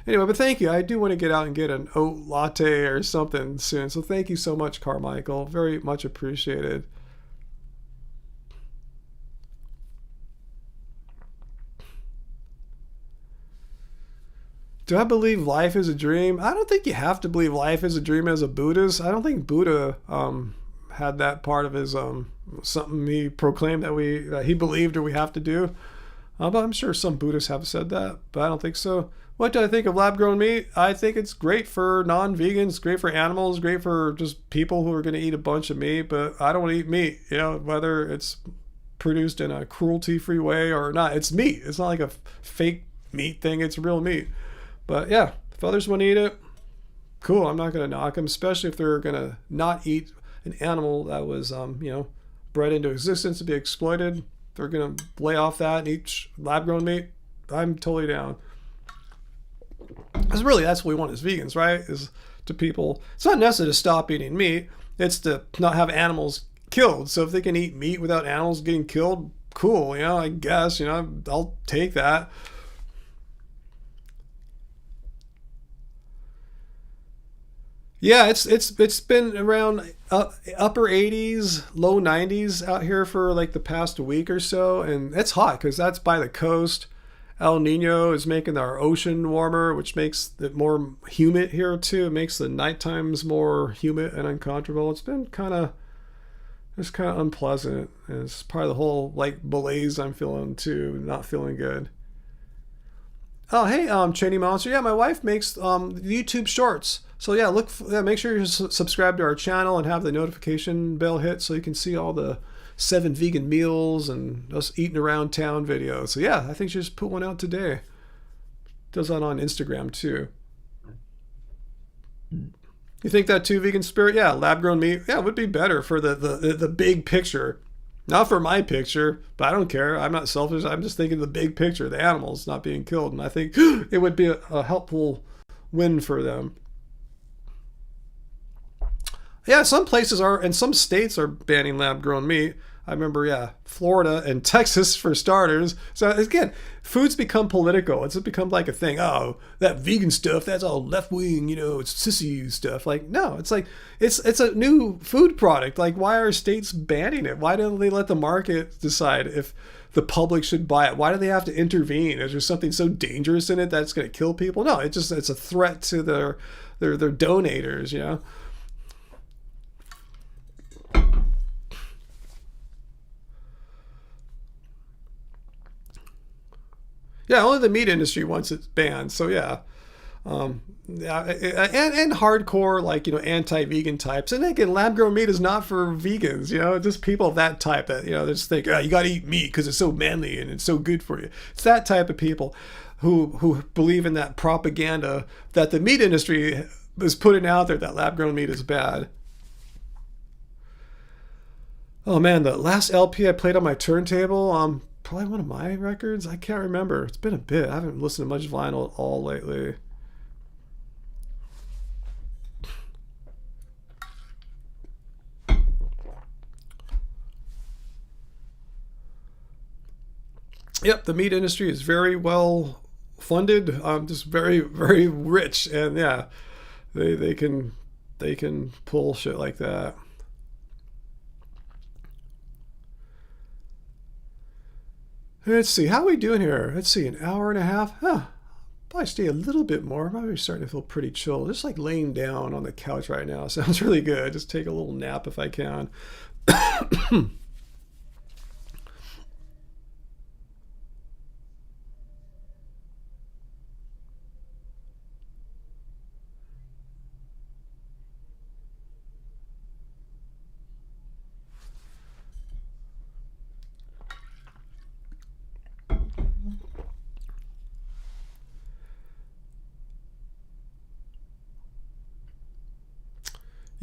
Anyway, but thank you. I do want to get out and get an oat latte or something soon. So thank you so much, Carmichael. Very much appreciated. Do I believe life is a dream? I don't think you have to believe life is a dream as a Buddhist. I don't think Buddha had that part of his something he proclaimed that he believed or we have to do. But I'm sure some Buddhists have said that, but I don't think so. What do I think of lab-grown meat? I think it's great for non-vegans, great for animals, great for just people who are going to eat a bunch of meat, but I don't want to eat meat, whether it's produced in a cruelty-free way or not. It's meat. It's not like a fake meat thing. It's real meat. But yeah, if others want to eat it, cool. I'm not going to knock them, especially if they're going to not eat an animal that was, bred into existence to be exploited. They're going to lay off that and eat lab-grown meat. I'm totally down. Because really, that's what we want as vegans, right? Is to people. It's not necessary to stop eating meat. It's to not have animals killed. So if they can eat meat without animals getting killed, cool. I guess, I'll take that. Yeah, it's been around upper 80s, low 90s out here for like the past week or so, and it's hot because that's by the coast. El Nino is making our ocean warmer, which makes it more humid here too. It makes the night times more humid and uncomfortable. It's kind of unpleasant. And it's part of the whole like malaise I'm feeling too, not feeling good. Oh, hey, Cheney Monster. Yeah, my wife makes YouTube shorts. So yeah, make sure you subscribe to our channel and have the notification bell hit so you can see all the 7 vegan meals and us eating around town videos. So yeah, I think she just put one out today. Does that on Instagram too. You think that too, Vegan Spirit? Yeah, lab-grown meat. Yeah, it would be better for the big picture. Not for my picture, but I don't care. I'm not selfish. I'm just thinking of the big picture, the animals not being killed. And I think it would be a helpful win for them. Yeah, some places are, and some states are banning lab-grown meat. I remember, yeah, Florida and Texas for starters. So again, food's become political. It's become like a thing. Oh, that vegan stuff, that's all left-wing, it's sissy stuff. Like, no, it's like, it's a new food product. Like, why are states banning it? Why don't they let the market decide if the public should buy it? Why do they have to intervene? Is there something so dangerous in it that's going to kill people? No, it's a threat to their donators, Yeah, only the meat industry wants it banned. So yeah, And hardcore, like, anti-vegan types. And again, lab-grown meat is not for vegans, just people of that type that, they just think, you got to eat meat because it's so manly and it's so good for you. It's that type of people who believe in that propaganda that the meat industry is putting out there, that lab-grown meat is bad. Oh man, the last LP I played on my turntable, probably one of my records. I can't remember. It's been a bit. I haven't listened to much vinyl at all lately. Yep, the meat industry is very well funded, just very, very rich, and yeah, they can pull shit like that. Let's see, how are we doing here? Let's see, an hour and a half. Huh. Probably stay a little bit more. I'm probably starting to feel pretty chill. Just like laying down on the couch right now sounds really good. Just take a little nap if I can.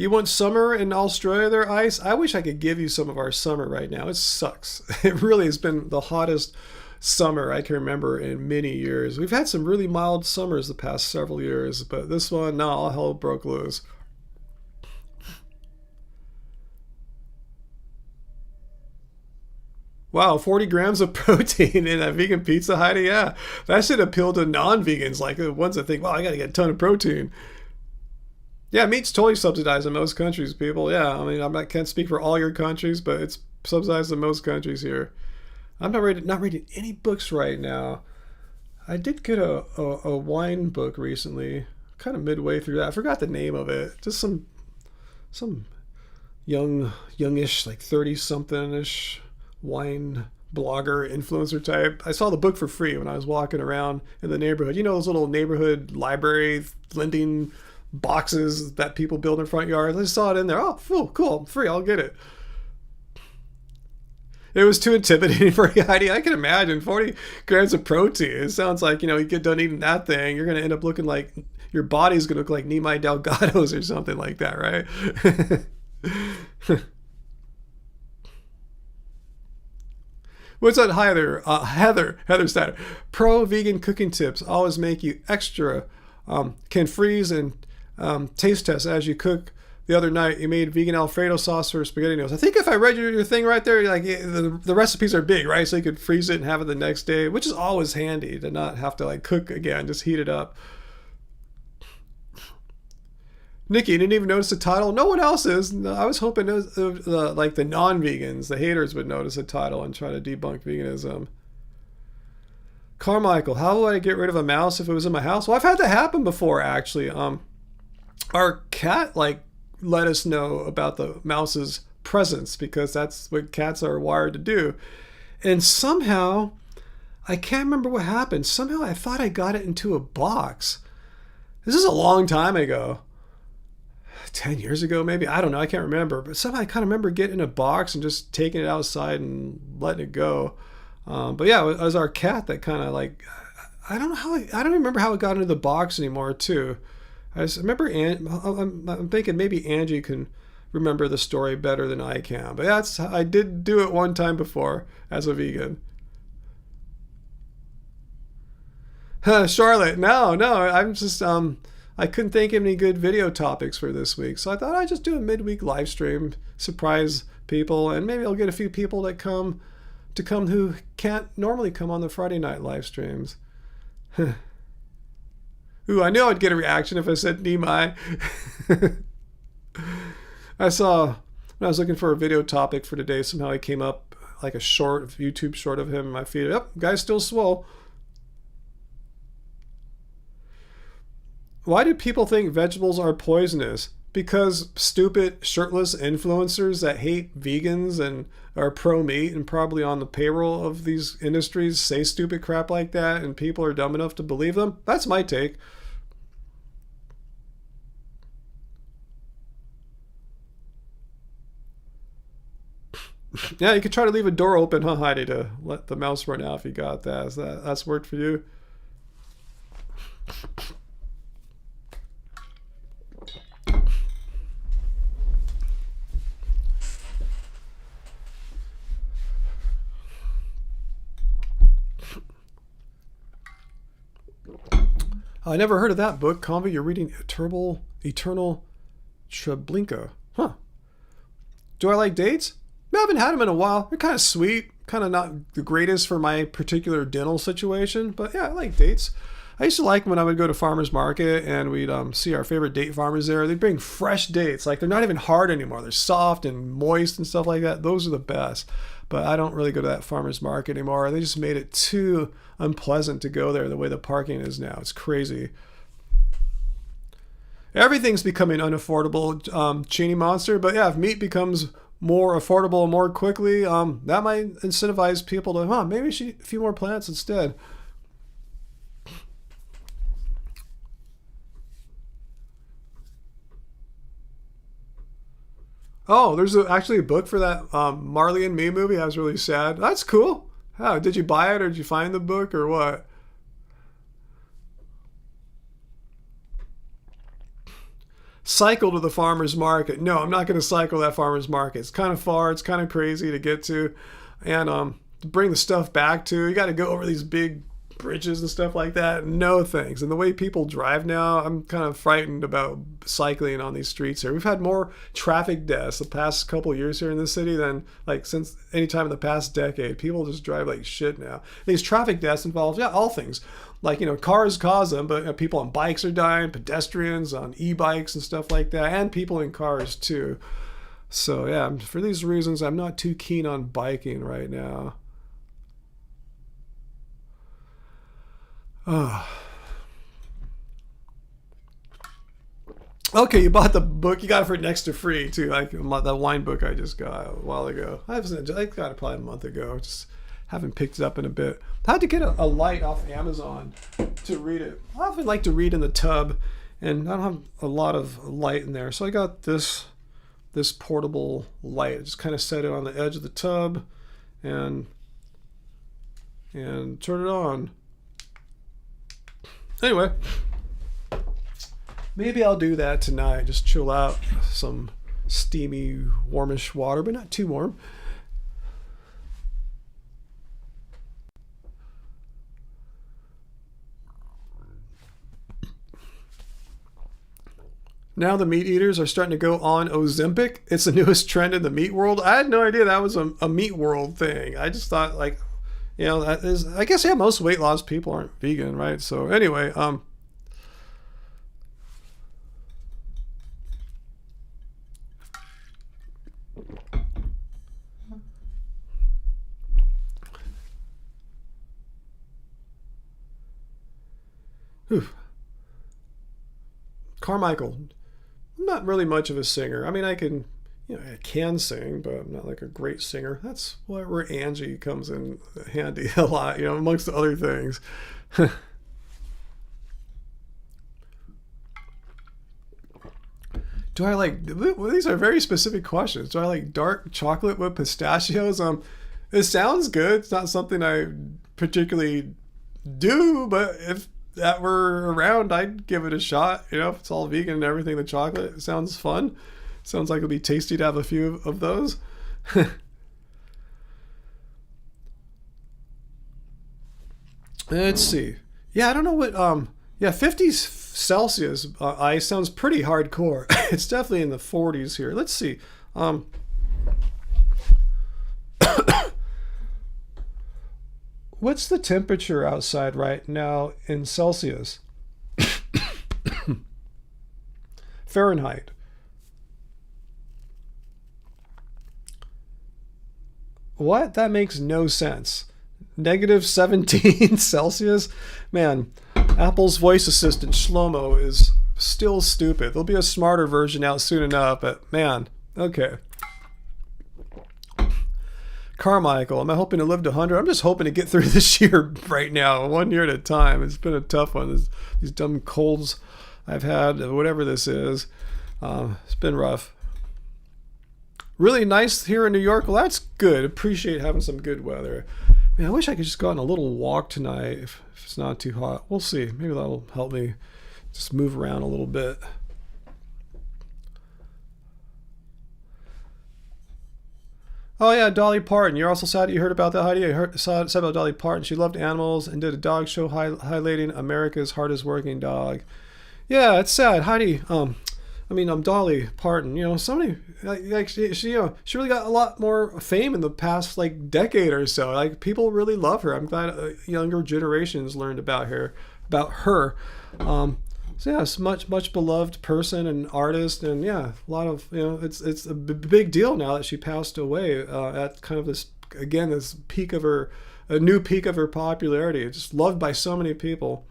You want summer in Australia there, Ice? I wish I could give you some of our summer right now. It sucks. It really has been the hottest summer I can remember in many years. We've had some really mild summers the past several years, but this one, no, all hell broke loose. Wow, 40 grams of protein in a vegan pizza, Heidi? Yeah, that should appeal to non-vegans, like the ones that think, wow, I gotta get a ton of protein. Yeah, meat's totally subsidized in most countries, people. Yeah, I mean, can't speak for all your countries, but it's subsidized in most countries here. I'm not reading any books right now. I did get a wine book recently, kind of midway through that. I forgot the name of it. Just some youngish, like 30 something ish wine blogger influencer type. I saw the book for free when I was walking around in the neighborhood. You know those little neighborhood library lending boxes that people build in front yards. I just saw it in there. Oh, cool, free. I'll get it. It was too intimidating for you, Heidi. I can imagine 40 grams of protein. It sounds like, you get done eating that thing, you're going to end up looking like your body's going to look like Nimai Delgado's or something like that, right? What's that, Heather Steiner? Pro vegan cooking tips always make you extra. Can freeze and taste test as you cook. The other night, you made vegan Alfredo sauce for spaghetti noodles. I think if I read your thing right there, like the recipes are big, right? So you could freeze it and have it the next day, which is always handy to not have to like cook again, just heat it up. Nikki, you didn't even notice the title. No one else is. No, I was hoping like the non-vegans, the haters, would notice the title and try to debunk veganism. Carmichael, how would I get rid of a mouse if it was in my house? Well, I've had that happen before, actually. Our cat let us know about the mouse's presence because that's what cats are wired to do. And somehow, I can't remember what happened. Somehow I thought I got it into a box. This is a long time ago. 10 years ago, maybe. I don't know. I can't remember. But somehow I kind of remember getting in a box and just taking it outside and letting it go. But yeah, it was our cat that kind of I don't know how, I don't remember how it got into the box anymore, too. I just remember, I'm thinking maybe Angie can remember the story better than I can. But I did do it one time before as a vegan. Charlotte, no, I'm just, I couldn't think of any good video topics for this week. So I thought I'd just do a midweek live stream, surprise people, and maybe I'll get a few people that come who can't normally come on the Friday night live streams. Ooh, I knew I'd get a reaction if I said Nimai. I saw, when I was looking for a video topic for today, somehow it came up like a YouTube short of him in my feed. Yep, guy's still swole. Why do people think vegetables are poisonous? Because stupid shirtless influencers that hate vegans and are pro-meat and probably on the payroll of these industries say stupid crap like that and people are dumb enough to believe them? That's my take. Yeah, you could try to leave a door open, huh, Heidi, to let the mouse run out if you got that. That's worked for you? I never heard of that book. Convi, you're reading Eternal Treblinka. Huh. Do I like dates? I haven't had them in a while. They're kind of sweet. Kind of not the greatest for my particular dental situation. But yeah, I like dates. I used to like when I would go to farmer's market and we'd see our favorite date farmers there. They'd bring fresh dates. Like they're not even hard anymore. They're soft and moist and stuff like that. Those are the best. But I don't really go to that farmer's market anymore. They just made it too unpleasant to go there the way the parking is now. It's crazy. Everything's becoming unaffordable, Cheney Monster. But yeah, if meat becomes more affordable more quickly, that might incentivize people to, maybe we should eat a few more plants instead. Oh, there's actually a book for that Marley and Me movie. I was really sad. That's cool. How did you buy it or did you find the book or what? Cycle to the farmer's market. No, I'm not going to cycle that farmer's market. It's kind of far. It's kind of crazy to get to, and to bring the stuff back to. You got to go over these big bridges and stuff like that. No thanks. And the way people drive now, I'm kind of frightened about cycling on these streets here. We've had more traffic deaths the past couple of years here in the city than like since any time in the past decade. People just drive like shit now. These traffic deaths involve, all things. Like, cars cause them, but people on bikes are dying, pedestrians on e-bikes and stuff like that, and people in cars too. So yeah, for these reasons, I'm not too keen on biking right now. Okay, you bought the book. You got it for next to free too. Like that wine book I just got a while ago. I got it probably a month ago. Just haven't picked it up in a bit. I had to get a light off Amazon to read it. I often like to read in the tub, and I don't have a lot of light in there, so I got this portable light. I just kind of set it on the edge of the tub, and turn it on. Anyway, maybe I'll do that tonight. Just chill out, some steamy, warmish water, but not too warm. Now the meat eaters are starting to go on Ozempic. It's the newest trend in the meat world. I had no idea that was a meat world thing. I just thought that is, I guess, most weight loss people aren't vegan, right? So anyway, whew. Carmichael, I'm not really much of a singer. I mean, I can sing, but I'm not like a great singer. That's where Angie comes in handy a lot, amongst the other things. Do I like, well, these are very specific questions. Do I like dark chocolate with pistachios? It sounds good. It's not something I particularly do, but if that were around, I'd give it a shot. If it's all vegan and everything, the chocolate sounds fun. Sounds like it'd be tasty to have a few of those. Let's see. Yeah, I don't know what. Yeah, 50s Celsius ice sounds pretty hardcore. It's definitely in the 40s here. Let's see. What's the temperature outside right now in Celsius? Fahrenheit. What? That makes no sense. Negative 17 Celsius? Man, Apple's voice assistant Shlomo is still stupid. There'll be a smarter version out soon enough, but man, okay. Carmichael, am I hoping to live to 100? I'm just hoping to get through this year right now, 1 year at a time. It's been a tough one. These dumb colds I've had, whatever this is. It's been rough. really nice here in New York. Well, that's good. Appreciate having some good weather. Man, I wish I could just go on a little walk tonight if it's not too hot. We'll see. Maybe that'll help me just move around a little bit. Oh yeah, Dolly Parton. You're also sad you heard about that, Heidi. Said about Dolly Parton. She loved animals and did a dog show highlighting America's hardest working dog. Yeah, it's sad, Heidi. Dolly Parton. You know, somebody like she really got a lot more fame in the past like decade or so. Like people really love her. I'm glad younger generations learned about her. So yeah, it's much beloved person and artist, and yeah, a lot of it's a big deal now that she passed away at kind of this peak of her, a new peak of her popularity. Just loved by so many people.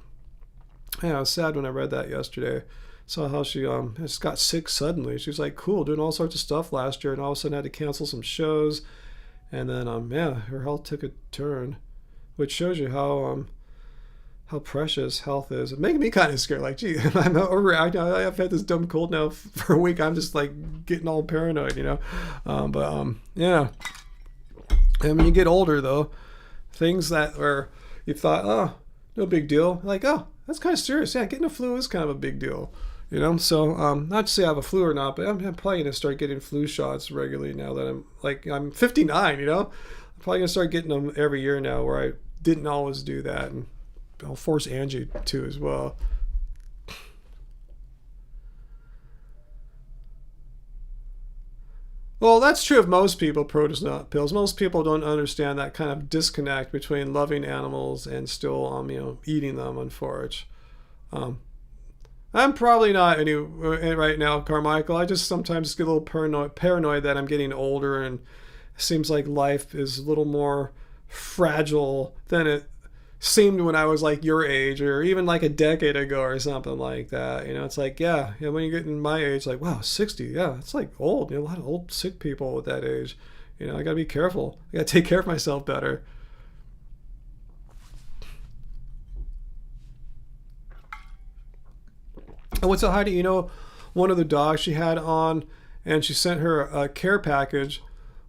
Yeah, I was sad when I read that yesterday. Saw how she just got sick suddenly. She was like cool, doing all sorts of stuff last year, and all of a sudden had to cancel some shows, and then her health took a turn, which shows you how precious health is. It making me kind of scared. Like, gee, I'm overreacting. I've had this dumb cold now for a week. I'm just like getting all paranoid, yeah. And when you get older, though, things that were you thought, oh, no big deal. Like, oh, that's kind of serious. Yeah, getting a flu is kind of a big deal, So, not to say I have a flu or not, but I'm probably gonna start getting flu shots regularly now that I'm 59. I'm probably gonna start getting them every year now, where I didn't always do that. And I'll force Angie to as well. Well, that's true of most people, produce not pills. Most people don't understand that kind of disconnect between loving animals and still, eating them, unfortunately. I'm probably not any right now, Carmichael. I just sometimes get a little paranoid that I'm getting older, and it seems like life is a little more fragile than it seemed when I was like your age, or even like a decade ago or something like that. It's like, yeah, when you get in my age, like, wow, 60, yeah, it's like old. A lot of old sick people at that age. I gotta be careful. I gotta take care of myself better. And what's up, Heidi? One of the dogs she had on, and she sent her a care package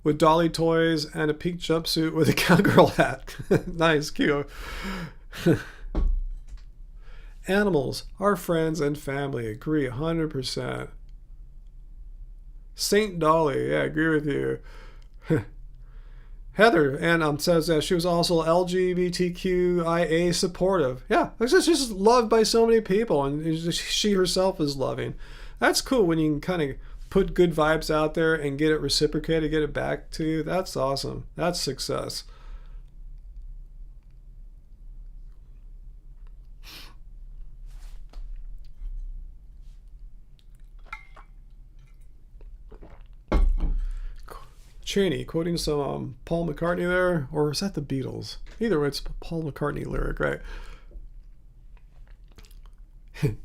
with dolly toys and a pink jumpsuit with a cowgirl hat. Nice, cute. Animals are friends and family. Agree 100%. Saint Dolly, yeah, agree with you. Heather, and says that she was also LGBTQIA supportive. Yeah, she's just loved by so many people, and she herself is loving. That's cool when you can kind of put good vibes out there and get it reciprocated, get it back to you. That's awesome. That's success. Cheney quoting some Paul McCartney there, or is that the Beatles? Either way, it's a Paul McCartney lyric, right?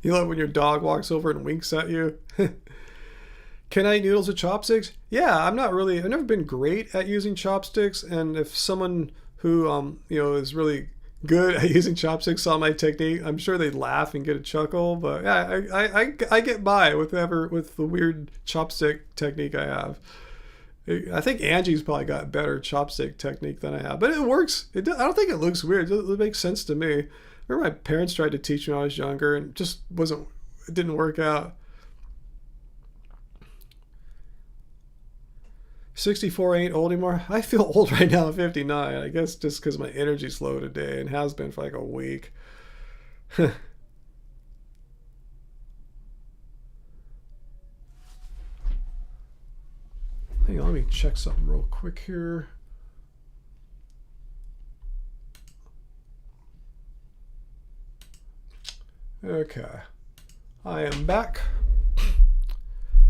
You love when your dog walks over and winks at you. Can I eat noodles with chopsticks? Yeah, I've never been great at using chopsticks, and if someone who is really good at using chopsticks saw my technique, I'm sure they'd laugh and get a chuckle. But yeah, I get by with the weird chopstick technique I have. I think Angie's probably got better chopstick technique than I have, but it works. I don't think it looks weird. It makes sense to me. I remember my parents tried to teach me when I was younger, and it didn't work out. 64 ain't old anymore. I feel old right now at 59. I guess just because my energy's low today, and has been for like a week. Hang on, let me check something real quick here. Okay, I am back.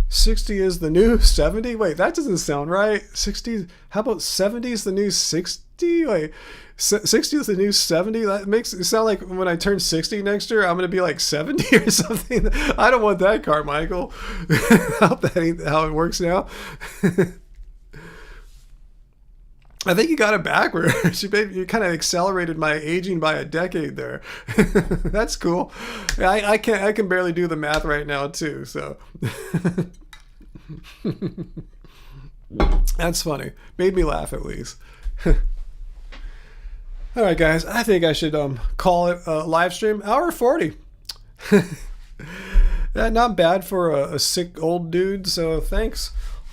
60 is the new 70? Wait, that doesn't sound right. 60, how about 70 is the new 60? Wait, 60 is the new 70? That makes it sound like when I turn 60 next year, I'm going to be like 70 or something. I don't want that, Carmichael. I hope that ain't how it works now. I think you got it backwards. You kind of accelerated my aging by a decade there. That's cool. I can barely do the math right now too. So, That's funny. Made me laugh at least. All right, guys. I think I should call it a live stream. Hour 40. Yeah, not bad for a sick old dude. So thanks.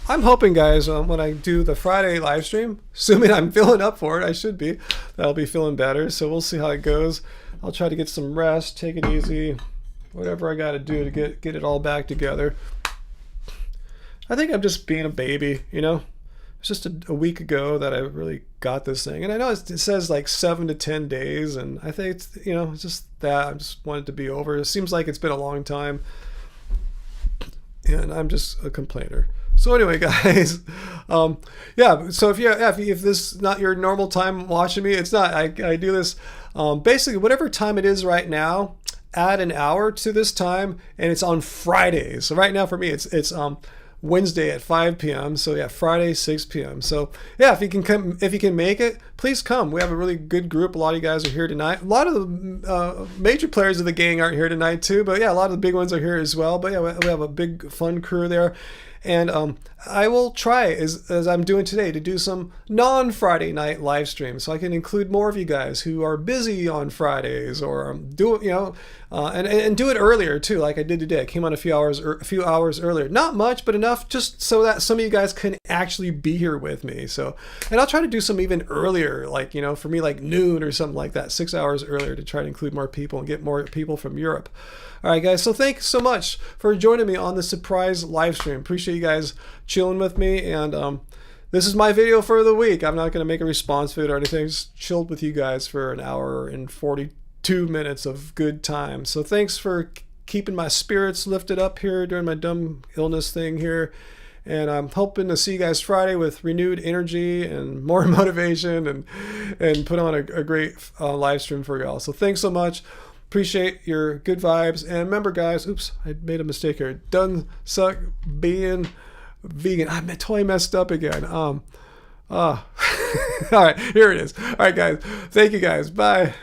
I'm hoping, guys, when I do the Friday live stream, assuming I'm feeling up for it, I should be, that I'll be feeling better. So we'll see how it goes. I'll try to get some rest, take it easy, whatever I got to do to get it all back together. I think I'm just being a baby, you know. It's just a week ago that I really got this thing, and I know it says like 7 to 10 days, and I think it's, you know, it's just that I just want it to be over. It seems like it's been a long time, and I'm just a complainer. So anyway, guys, yeah. So if this is not your normal time watching me, it's not. I do this basically whatever time it is right now. Add an hour to this time, and it's on Fridays. So right now for me, it's Wednesday at 5 p.m. So yeah, Friday 6 p.m. So yeah, if you can come, if you can make it, please come. We have a really good group. A lot of you guys are here tonight. A lot of the major players of the gang aren't here tonight too, but yeah, a lot of the big ones are here as well. But yeah, we have a big fun crew there. And I will try, as I'm doing today, to do some non-Friday night live streams, so I can include more of you guys who are busy on Fridays, or do it, you know, and do it earlier too, like I did today. I came on a few hours earlier, not much, but enough, just so that some of you guys can actually be here with me. So, and I'll try to do some even earlier, like, you know, for me, like noon or something like that, 6 hours earlier, to try to include more people and get more people from Europe. All right, guys, so thanks so much for joining me on the surprise live stream. Appreciate you guys chilling with me, and this is my video for the week. I'm not going to make a response video or anything. Just chilled with you guys for an hour and 42 minutes of good time. So thanks for keeping my spirits lifted up here during my dumb illness thing here. And I'm hoping to see you guys Friday with renewed energy and more motivation, and put on a great live stream for y'all. So thanks so much. Appreciate your good vibes. And remember, guys, oops, I made a mistake here. Doesn't suck being vegan. I totally messed up again. All right, here it is. All right, guys. Thank you, guys. Bye.